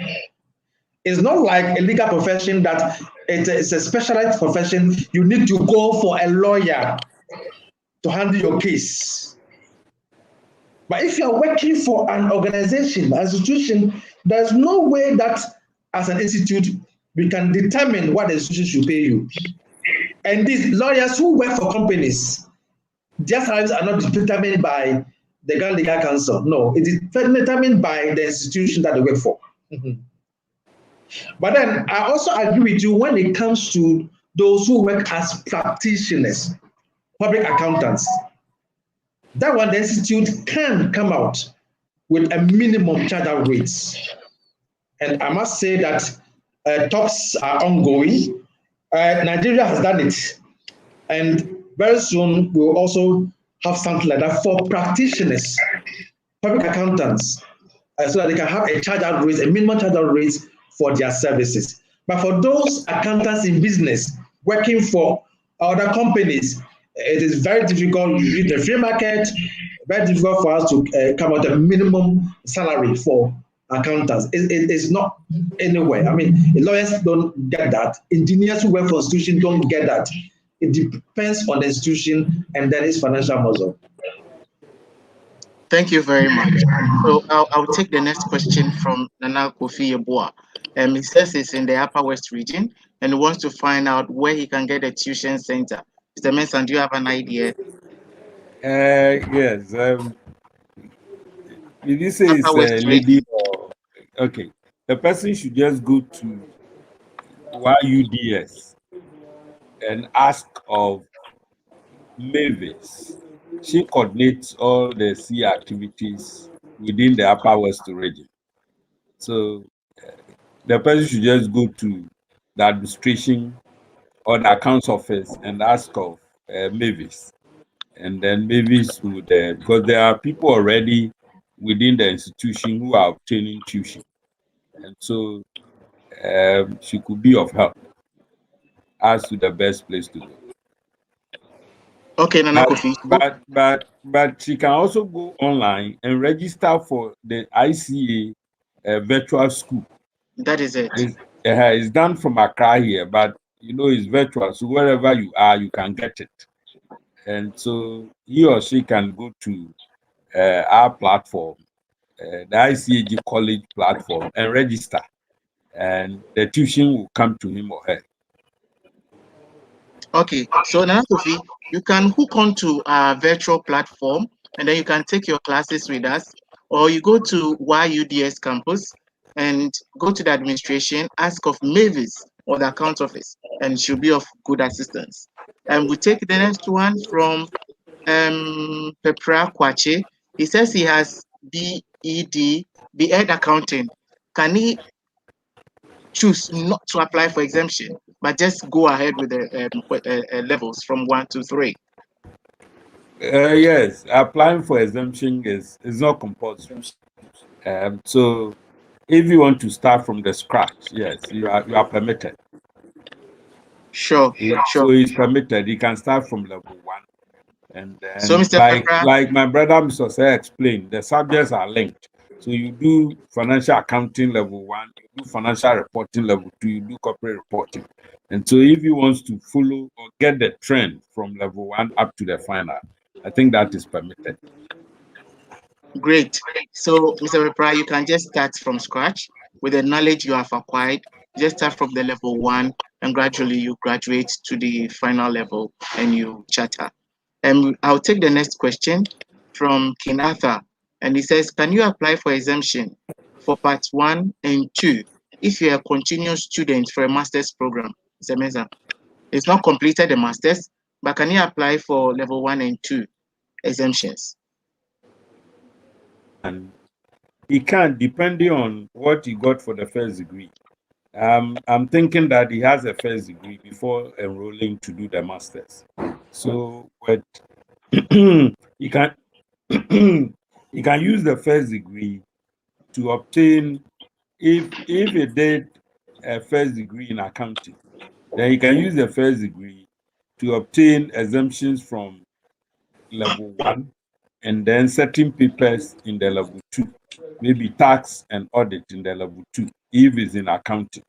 Speaker 7: It's not like a legal profession that it's a specialized profession. You need to go for a lawyer to handle your case. But if you're working for an organization, an institution, there's no way that as an institute we can determine what the institution should pay you. And these lawyers who work for companies, their salaries are not determined by the Ghana Legal Council. No, it is determined by the institution that they work for. But then I also agree with you when it comes to those who work as practitioners, public accountants. That one, the institute can come out with a minimum charge out rates. And I must say that talks are ongoing. Nigeria has done it. And very soon we'll also have something like that for practitioners, public accountants, so that they can have a charge out rate, a minimum charge out rate for their services. But for those accountants in business working for other companies, it is very difficult. You need the free market, very difficult for us to come out a minimum salary for accountants. It's not anywhere. I mean, lawyers don't get that. Engineers who work for institutions don't get that. It depends on the institution and then its financial muscle.
Speaker 2: thank you very much. So I'll take the next question from Nana Kofi Yeboah. He says he's in the Upper West region and wants to find out where he can get a tuition center. Mr. Mensah, do you have an idea?
Speaker 4: Yes. Did you say it's
Speaker 2: Upper West
Speaker 4: a
Speaker 2: region.
Speaker 4: lady or okay? The person should just go to YUDS and ask of Mavis. She coordinates all the C activities within the Upper West region. So the person should just go to the administration or the accounts office and ask of Mavis. And then Mavis would, because there are people already within the institution who are obtaining tuition. And so she could be of help as to the best place to go.
Speaker 2: Okay, Nana Kofi.
Speaker 4: But she can also go online and register for the ICA virtual school.
Speaker 2: That is it.
Speaker 4: It's done from Accra here, but you know it's virtual, so wherever you are, you can get it. And so he or she can go to our platform, the ICAG college platform, and register, and the tuition will come to him or her.
Speaker 2: Okay, so Nana Kofi, you can hook onto our virtual platform and then you can take your classes with us, or you go to YUDS campus and go to the administration, ask of Mavis or the account office, and she'll be of good assistance. And we take the next one from Pepra Kwache. He says he has BEd accounting. Can he choose not to apply for exemption, but just go ahead with the levels from 1 to 3?
Speaker 4: Yes, applying for exemption is not compulsory. So if you want to start from the scratch, yes, you are permitted.
Speaker 2: Sure.
Speaker 4: So it's permitted. You can start from level 1 And
Speaker 2: So,
Speaker 4: then,
Speaker 2: Mr. Pepra,
Speaker 4: like my brother Mr. Say explained, the subjects are linked. So you do financial accounting level 1, you do financial reporting level 2, you do corporate reporting. And so if you want to follow or get the trend from level 1 up to the final, I think that is permitted.
Speaker 2: great. So, Mr. Pepra, you can just start from scratch with the knowledge you have acquired. Just start from the level 1, and gradually you graduate to the final level and you chatter. And I'll take the next question from Kinatha. And he says, can you apply for exemption for part 1 and 2 if you're a continuous student for a master's program? Mr. Mensah, it's not completed the master's, but can you apply for level 1 and 2 exemptions?
Speaker 4: And he can, depending on what he got for the first degree. I'm thinking that he has a first degree before enrolling to do the masters. So, but he can he can use the first degree to obtain, if he did a first degree in accounting, then he can use the first degree to obtain exemptions from level 1 and then certain papers in the level 2, maybe tax and audit in the level 2 if it's in accounting,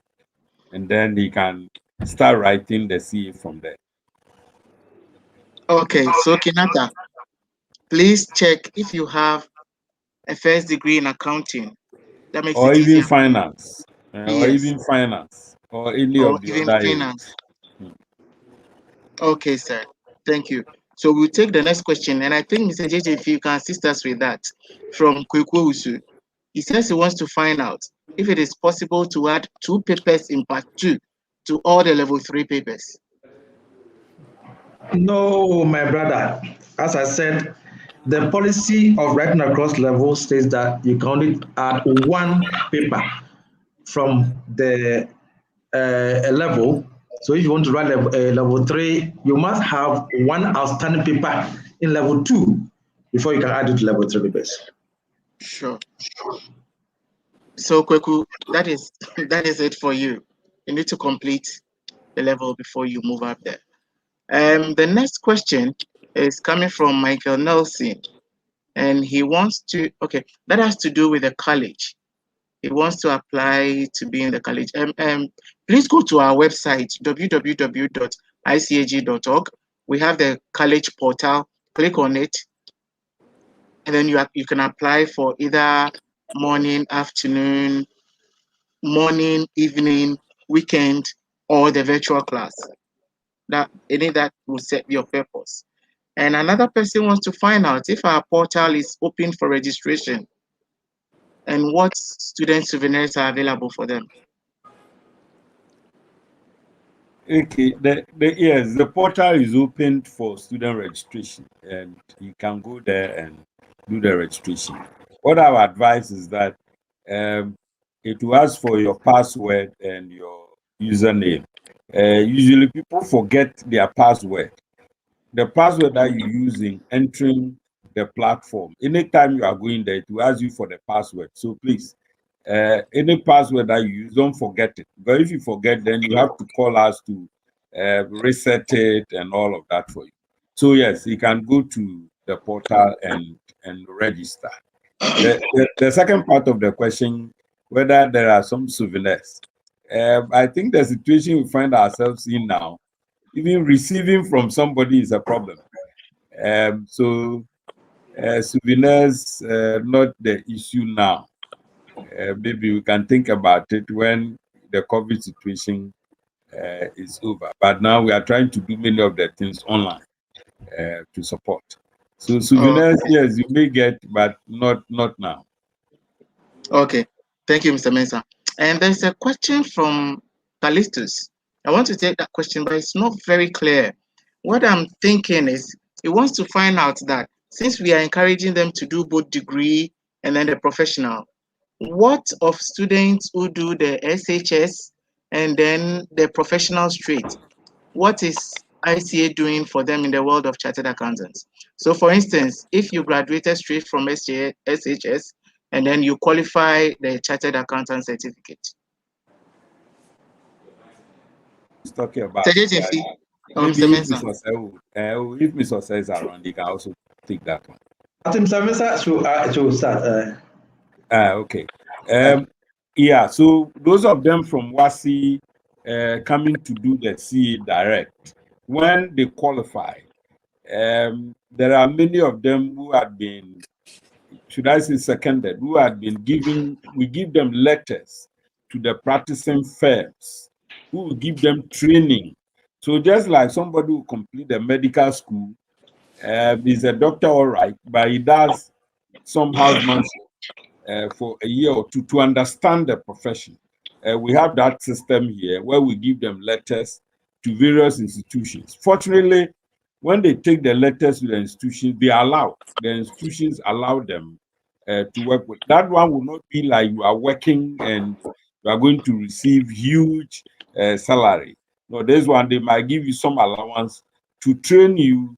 Speaker 4: and then he can start writing the CA from there.
Speaker 2: Okay, so Kinata, please check if you have a first degree in accounting. That makes
Speaker 4: Or
Speaker 2: it
Speaker 4: even
Speaker 2: easier.
Speaker 4: finance,
Speaker 2: Yes,
Speaker 4: or any
Speaker 2: or
Speaker 4: of the
Speaker 2: even
Speaker 4: other
Speaker 2: finance.
Speaker 4: areas.
Speaker 2: Okay, sir. Thank you. So we'll take the next question. And I think, Mr. JJ, if you can assist us with that from Kwekwe. He says he wants to find out if it is possible to add 2 papers in part 2 to all the level 3 papers.
Speaker 7: No, my brother. As I said, the policy of writing across levels states that you can only add one paper from the level. So if you want to write level 3, you must have one outstanding paper in level 2 before you can add it to level 3 papers.
Speaker 2: Sure. So Kweku, that is that is it for you. You need to complete the level before you move up there. The next question is coming from Michael Nelson, and he wants to, okay, that has to do with the college. He wants to apply to be in the college. Please go to our website, www.icag.org. We have the college portal. Click on it, and then you can apply for either morning, afternoon, morning, evening, weekend, or the virtual class. That will set your purpose. And another person wants to find out if our portal is open for registration and what student souvenirs are available for them.
Speaker 4: Okay, yes, the portal is open for student registration, and you can go there and do the registration. What I would advise is that it will ask for your password and your username. Usually, people forget their password. The password that you're using entering the platform, anytime you are going there, it will ask you for the password. So please, any password that you use, don't forget it. But if you forget, then you have to call us to reset it and all of that for you. So yes, you can go to the portal and register. The second part of the question, whether there are some souvenirs. I think the situation we find ourselves in now, even receiving from somebody is a problem. So souvenirs, not the issue now. Maybe we can think about it when the COVID situation is over. But now we are trying to do many of the things online to support. So souvenirs, yes, you may get, but not now.
Speaker 2: Okay, thank you, Mr. Mensah. And there's a question from Callistus. I want to take that question, but it's not very clear. What I'm thinking is he wants to find out that since we are encouraging them to do both degree and then the professional, what of students who do the SHS and then the professional straight? What is ICA doing for them in the world of chartered accountants? So for instance, if you graduated straight from SHS and then you qualify the chartered accountant certificate.
Speaker 4: He's talking about
Speaker 2: Agency.
Speaker 4: Maybe
Speaker 2: Mr.
Speaker 4: if
Speaker 2: Mensah.
Speaker 4: Mr. Osei is around, he can also take that one.
Speaker 7: I think Mr. Mensah should start.
Speaker 4: Okay. Yeah, so those of them from WASI coming to do the CA direct, when they qualify, there are many of them who had been, should I say seconded, who had been given, we give them letters to the practicing firms who will give them training. So just like somebody who complete the medical school, is a doctor, all right, but he does some housemanship for a year or two to understand the profession. We have that system here where we give them letters to various institutions. Fortunately, when they take the letters to the institutions, they are allowed. The institutions allow them to work with. That one will not be like you are working and you are going to receive huge salary. No, this one, they might give you some allowance to train you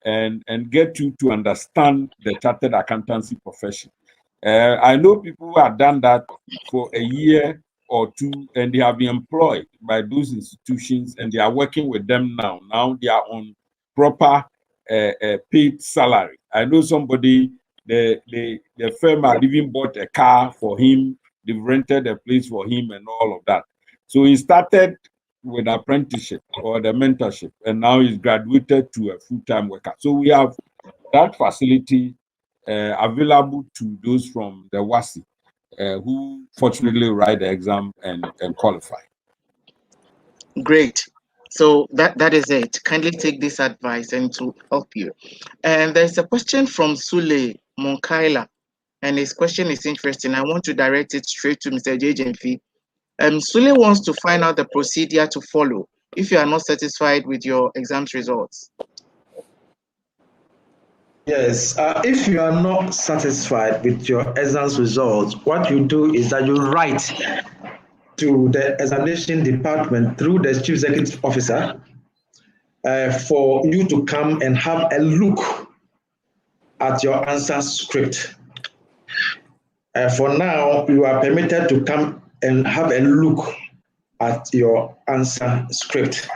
Speaker 4: and get you to understand the chartered accountancy profession. I know people who have done that for a year or two, and they have been employed by those institutions, and they are working with them now. Now they are on proper paid salary. I know somebody, the firm had even bought a car for him. They've rented a place for him and all of that. So he started with apprenticeship or the mentorship, and now he's graduated to a full-time worker. So we have that facility available to those from the WASI who fortunately write the exam and qualify.
Speaker 2: Great. So that is it. Kindly take this advice and to help you. And there's a question from Sule Monkaila, and his question is interesting. I want to direct it straight to Mr. JJMF. Sule wants to find out the procedure to follow if you are not satisfied with your exams results.
Speaker 7: Yes, if you are not satisfied with your exams results, what you do is that you write to the examination department through the chief executive officer for you to come and have a look at your answer script. For now, you are permitted to come and have a look at your answer script.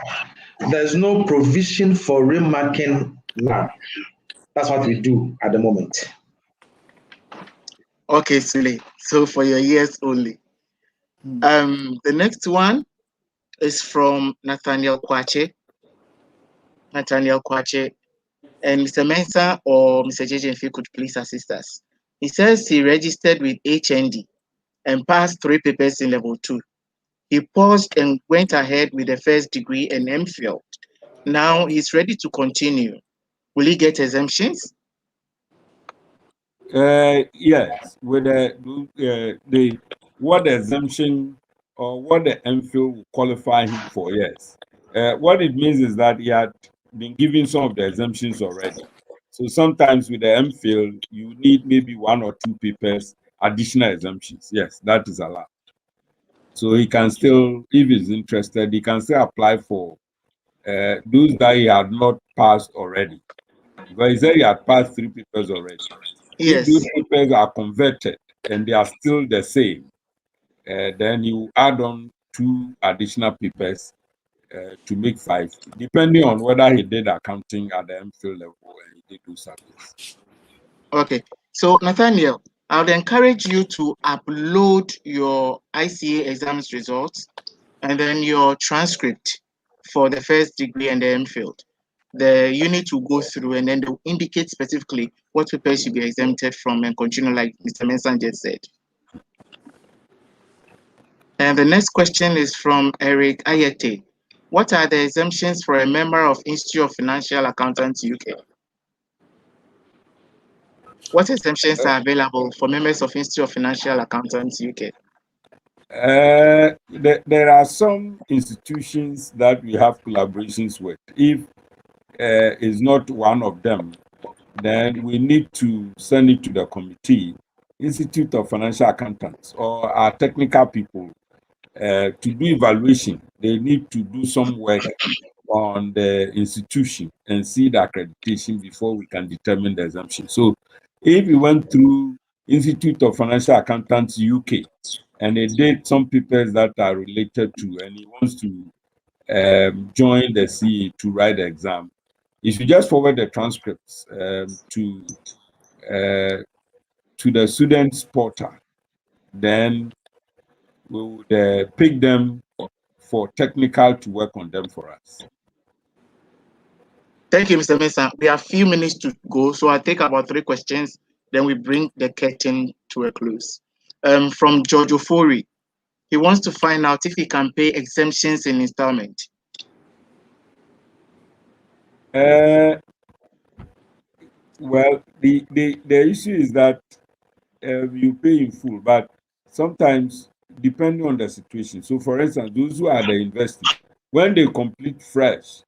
Speaker 7: There's no provision for remarking now. That's what we do at the moment.
Speaker 2: Okay, Sule. So for your years only. The next one is from Nathaniel Kwache. Nathaniel Kwache. And Mr. Mensah or Mr. JJ, if you could please assist us. He says he registered with HND and passed 3 papers in level 2. He paused and went ahead with the first degree and MPhil. Now he's ready to continue. Will he get exemptions?
Speaker 4: Yes, with the what the exemption or what the MPhil will qualify him for, yes. What it means is that he had been given some of the exemptions already. So sometimes with the MPhil, you need maybe 1 or 2 papers, additional exemptions. Yes, that is allowed. So he can still, if he's interested, he can still apply for those that he had not passed already. Because he said he had passed 3 papers already.
Speaker 2: Yes.
Speaker 4: If those papers are converted and they are still the same, then you add on 2 additional papers to make 5, depending on whether he did accounting at the MPhil level and he did do subjects.
Speaker 2: Okay. So Nathaniel, I would encourage you to upload your ICA exams results and then your transcript for the first degree and the MPhil. The unit will go through and then they'll indicate specifically what papers should be exempted from and continue like Mr. Mensah just said. And the next question is from Eric Ayete. What are the exemptions for a member of Institute of Financial Accountants UK? What exemptions are available for members of Institute of Financial Accountants UK?
Speaker 4: There are some institutions that we have collaborations with. If is not one of them, then we need to send it to the committee, Institute of Financial Accountants, or our technical people to do evaluation. They need to do some work on the institution and see the accreditation before we can determine the exemption. So if we went through Institute of Financial Accountants UK and they did some papers that are related to, and he wants to join the CA to write the exam, you should just forward the transcripts to the students' portal. Then we would pick them for technical to work on them for us.
Speaker 2: Thank you, Mr. Mensah. We have a few minutes to go, so I'll take about 3 questions, then we bring the curtain to a close. From George Ofori, he wants to find out if he can pay exemptions in installment.
Speaker 4: Well, the issue is that you pay in full, but sometimes depending on the situation. So, for instance, those who are the university, when they complete fresh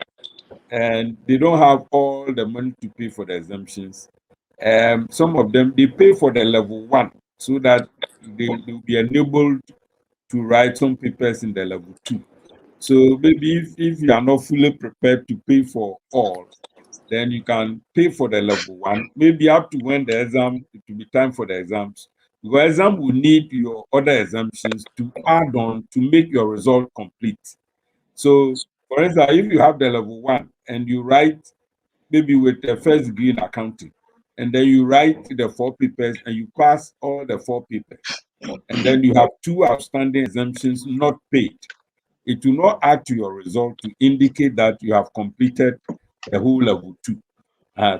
Speaker 4: and they don't have all the money to pay for the exemptions, some of them they pay for the level 1 so that they'll be enabled to write some papers in the level 2. So maybe if you are not fully prepared to pay for all, then you can pay for the level 1, maybe up to when the exam, it will be time for the exams. Because exam will need your other exemptions to add on to make your result complete. So, for instance, if you have the level 1 and you write maybe with the first degree in accounting, and then you write the 4 papers and you pass all the 4 papers, and then you have 2 outstanding exemptions not paid, it will not add to your result to indicate that you have completed the whole level 2.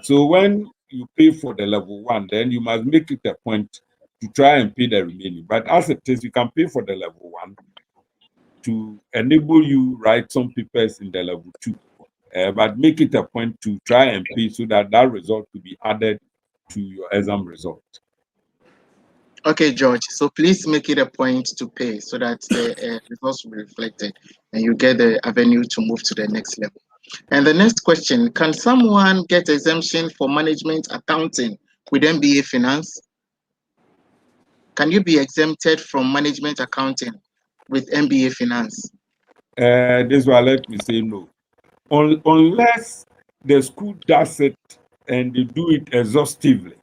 Speaker 4: So when you pay for the level 1, then you must make it a point to try and pay the remaining. But as it is, you can pay for the level 1 to enable you write some papers in the level 2. But make it a point to try and pay so that that result will be added to your exam result.
Speaker 2: Okay, George. So please make it a point to pay so that the results will be reflected and you get the avenue to move to the next level. And the next question, can someone get exemption for management accounting with MBA finance? Can you be exempted from management accounting with MBA finance?
Speaker 4: This one, let me say no. Unless the school does it and they do it exhaustively.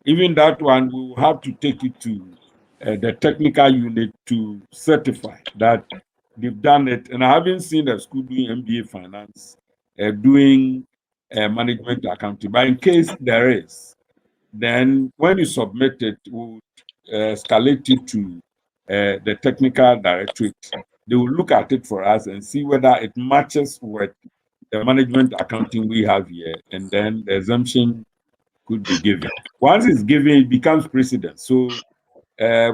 Speaker 4: Even that one, we will have to take it to the technical unit to certify that they've done it. And I haven't seen the school doing MBA finance, doing management accounting. But in case there is, then when you submit it, we'll escalate it to the technical directorate. They will look at it for us and see whether it matches with the management accounting we have here, and then the exemption could be given. Once it's given, it becomes precedent. So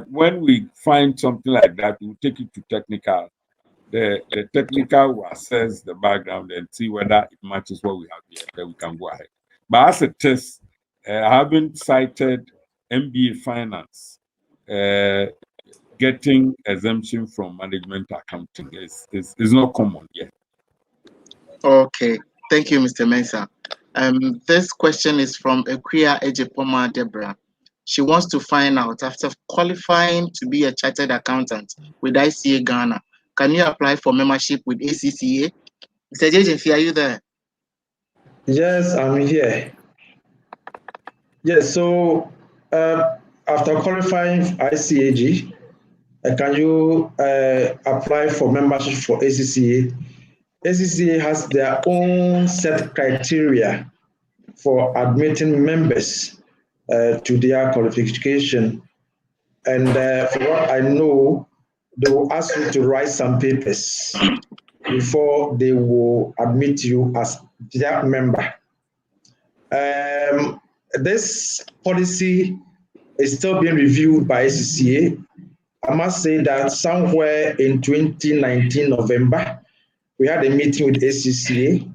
Speaker 4: when we find something like that, we'll take it to technical. The technical will assess the background and see whether it matches what we have here, then we can go ahead. But as a test, I haven't cited MBA finance getting exemption from management accounting. It's not common yet.
Speaker 2: Okay, thank you, Mr. Mensah. This question is from Equia Ejepoma Deborah. She wants to find out, after qualifying to be a chartered accountant with ICA Ghana, can you apply for membership with ACCA? Mr. Jejenfi, are you there?
Speaker 7: Yes, I'm here. Yes, so after qualifying ICAG, can you apply for membership for ACCA? ACCA has their own set criteria for admitting members to their qualification. And from what I know, they will ask you to write some papers before they will admit you as their member. This policy is still being reviewed by ACCA. I must say that somewhere in 2019 November, we had a meeting with ACCA.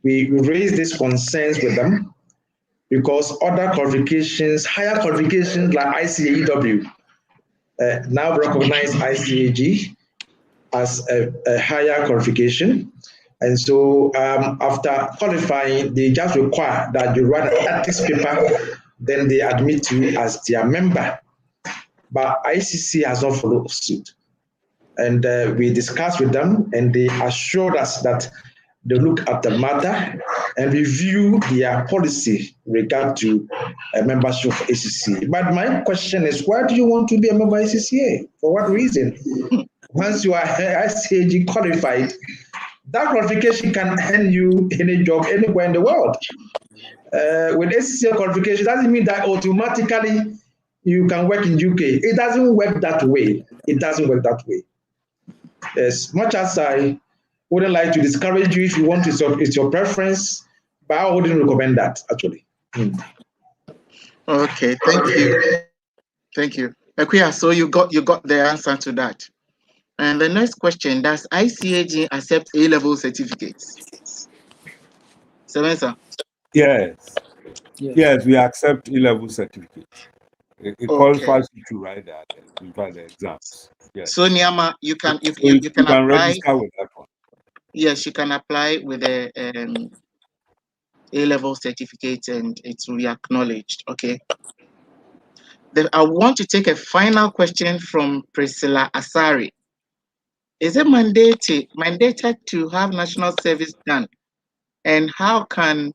Speaker 7: We raised these concerns with them because other qualifications, higher qualifications like ICAEW, now recognize ICAG as a higher qualification. And so after qualifying, they just require that you write an ethics paper, then they admit you as their member. But ICC has not followed suit. And we discussed with them, and they assured us that they look at the matter and review their policy regard to membership of ACCA. But my question is, why do you want to be a member of ACCA? For what reason? Once you are ICAG qualified, that qualification can earn you any job anywhere in the world. With ACCA qualification, doesn't mean that automatically you can work in UK. It doesn't work that way. It doesn't work that way. As much as I wouldn't like to discourage you, if you want, it's your preference, but I wouldn't recommend that actually.
Speaker 2: Okay, thank you. Thank you. Akuya, so you got the answer to that. And the next question, does ICAG accept A-level certificates? Semester?
Speaker 4: Yes. Yes, we accept A-level certificates. It qualifies you to write that, in fact, the exams. Yes.
Speaker 2: So Niama, you can
Speaker 4: apply
Speaker 2: register
Speaker 4: with that one.
Speaker 2: Yes, you can apply with a A-level certificate and it will be acknowledged. Okay. Then I want to take a final question from Priscilla Asari. Is it mandated to have national service done? And how can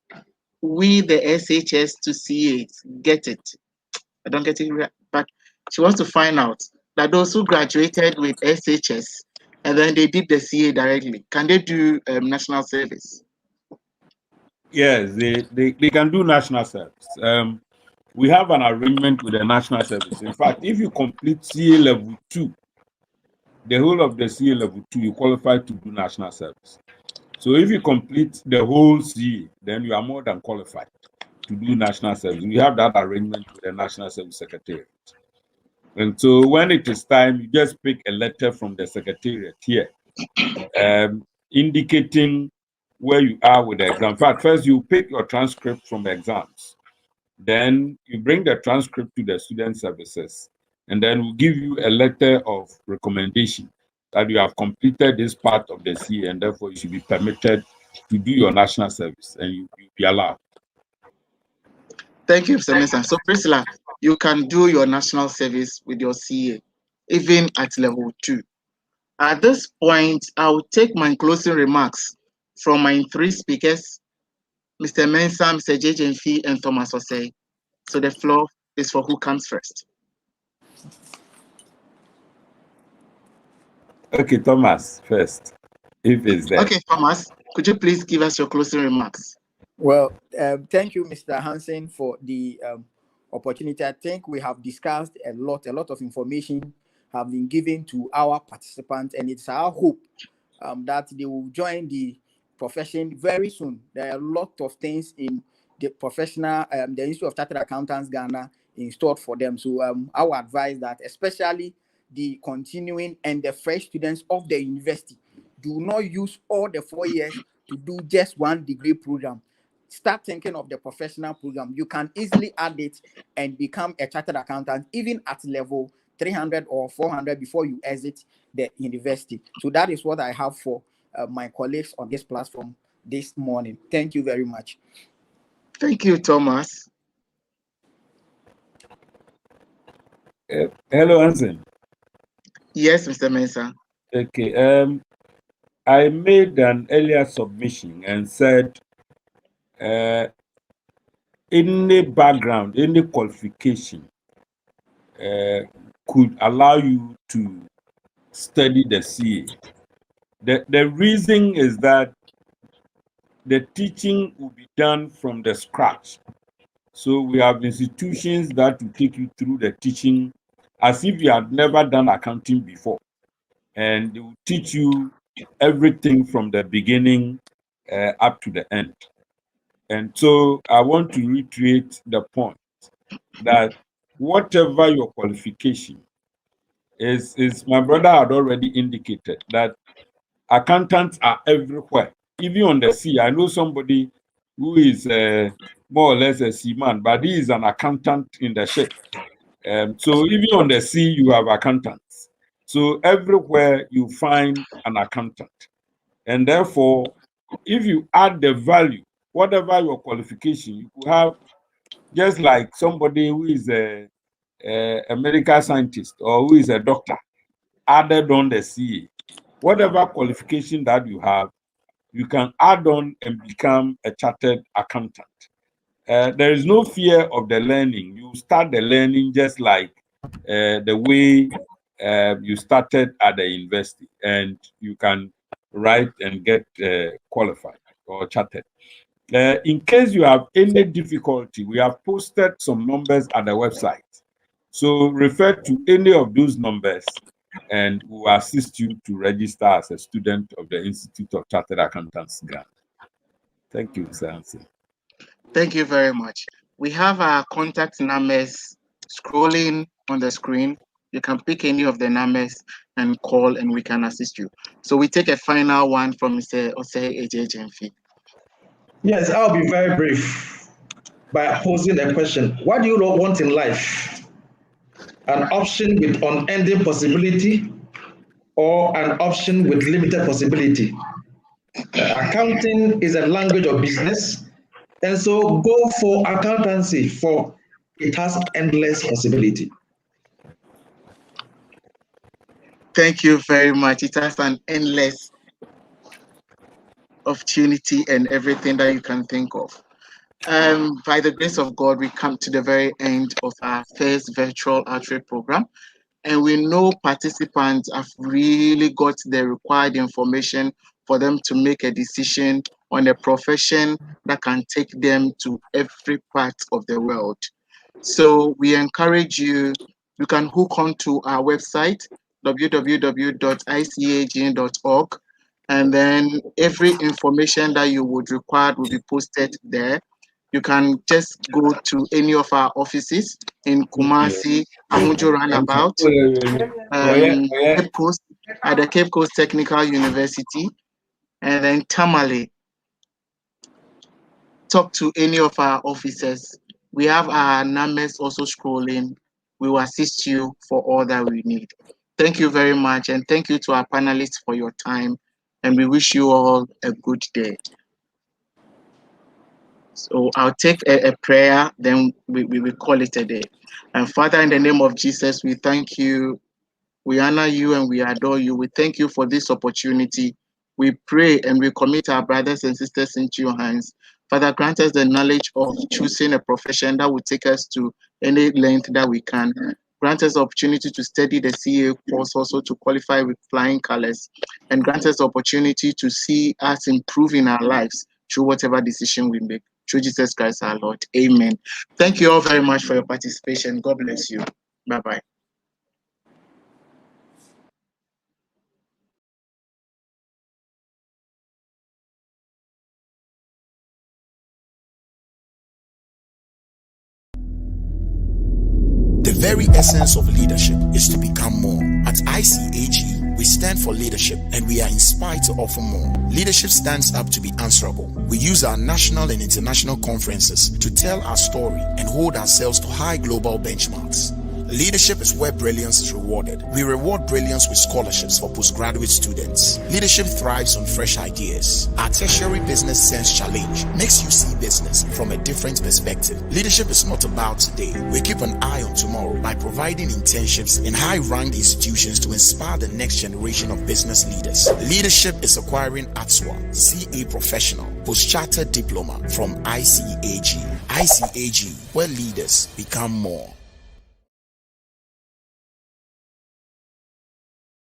Speaker 2: we, the SHS to CAs, get it? I don't get it, but she wants to find out that those who graduated with SHS and then they did the CA directly, can they do national service?
Speaker 4: Yes, they can do national service. We have an arrangement with the national service. In fact, if you complete CA level 2, the whole of the CA level 2, you qualify to do national service. So if you complete the whole CA, then you are more than qualified to do national service. We have that arrangement with the National Service Secretariat. And so when it is time, you just pick a letter from the Secretariat here, indicating where you are with the exam. In fact, first you pick your transcript from the exams. Then you bring the transcript to the student services. And then we'll give you a letter of recommendation that you have completed this part of the CA and therefore you should be permitted to do your national service and you'll be allowed.
Speaker 2: Thank you, Mr. Mensah. So Priscilla, you can do your national service with your CA, even at level 2. At this point, I will take my closing remarks from my 3 speakers, Mr. Mensah, Mr. JJMF, and Thomas Osei. So the floor is for who comes first.
Speaker 4: Okay, Thomas first, if it's there.
Speaker 2: Okay, Thomas, could you please give us your closing remarks?
Speaker 6: Well, thank you, Mr. Hansen, for the opportunity. I think we have discussed a lot of information have been given to our participants, and it's our hope that they will join the profession very soon. There are a lot of things in the professional, the Institute of Chartered Accountants Ghana in store for them. So I would advise that, especially the continuing and the fresh students of the university, do not use all the 4 years to do just one degree program. Start thinking of the professional program. You can easily add it and become a chartered accountant, even at level 300 or 400 before you exit the university. So that is what I have for my colleagues on this platform this morning. Thank you very much.
Speaker 2: Thank you, Thomas.
Speaker 4: Hello, Hansen.
Speaker 2: Yes, Mr. Mensah.
Speaker 4: Okay. I made an earlier submission and said any background, any qualification could allow you to study the CA. The reason is that the teaching will be done from the scratch. So we have institutions that will take you through the teaching as if you had never done accounting before. And they will teach you everything from the beginning up to the end. And so I want to reiterate the point that whatever your qualification is my brother had already indicated that accountants are everywhere, even on the sea. I know somebody who is more or less a seaman, but he is an accountant in the ship. So even on the sea, you have accountants. So everywhere you find an accountant. And therefore, if you add the value, whatever your qualification, you could have just like somebody who is a medical scientist or who is a doctor added on the CA. Whatever qualification that you have, you can add on and become a chartered accountant. There is no fear of the learning. You start the learning just like the way you started at the university, and you can write and get qualified or chartered. In case you have any difficulty, we have posted some numbers at the website. So refer to any of those numbers and we will assist you to register as a student of the Institute of Chartered Accountants Grant. Thank you, Mr. Hansen.
Speaker 2: Thank you very much. We have our contact numbers scrolling on the screen. You can pick any of the numbers and call and we can assist you. So we take a final one from Mr. Osei Ejejemfi.
Speaker 7: Yes, I'll be very brief by posing a question. What do you want in life? An option with unending possibility or an option with limited possibility? Accounting is a language of business, and so go for accountancy, for it has endless possibility.
Speaker 2: Thank you very much. It has an endless opportunity and everything that you can think of. By the grace of God, we come to the very end of our first virtual outreach program. And we know participants have really got the required information for them to make a decision on a profession that can take them to every part of the world. So we encourage you, you can hook onto our website, www.icagn.org, and then every information that you would require will be posted there. You can just go to any of our offices in Kumasi, Amujo Roundabout, Cape Coast, at the Cape Coast Technical University, and then Tamale. Talk to any of our officers. We have our numbers also scrolling. We will assist you for all that we need. Thank you very much, and thank you to our panelists for your time, and we wish you all a good day. So I'll take a prayer, then we will call it a day. And Father, in the name of Jesus, we thank you, we honor you, and we adore you. We thank you for this opportunity. We pray and we commit our brothers and sisters into your hands. Father, grant us the knowledge of choosing a profession that will take us to any length that we can. Grant us the opportunity to study the CA course, also to qualify with flying colors, and grant us the opportunity to see us improve in our lives through whatever decision we make. Through Jesus Christ our Lord. Amen. Thank you all very much for your participation. God bless you. Bye-bye.
Speaker 8: The very essence of leadership is to become more. At ICAG, we stand for leadership and we are inspired to offer more. Leadership stands up to be answerable. We use our national and international conferences to tell our story and hold ourselves to high global benchmarks. Leadership is where brilliance is rewarded. We reward brilliance with scholarships for postgraduate students. Leadership thrives on fresh ideas. Our tertiary business sense challenge makes you see business from a different perspective. Leadership is not about today. We keep an eye on tomorrow by providing internships in high-ranked institutions to inspire the next generation of business leaders. Leadership is acquiring ATSWA, CA Professional, Post-Chartered Diploma from ICAG. ICAG, where leaders become more.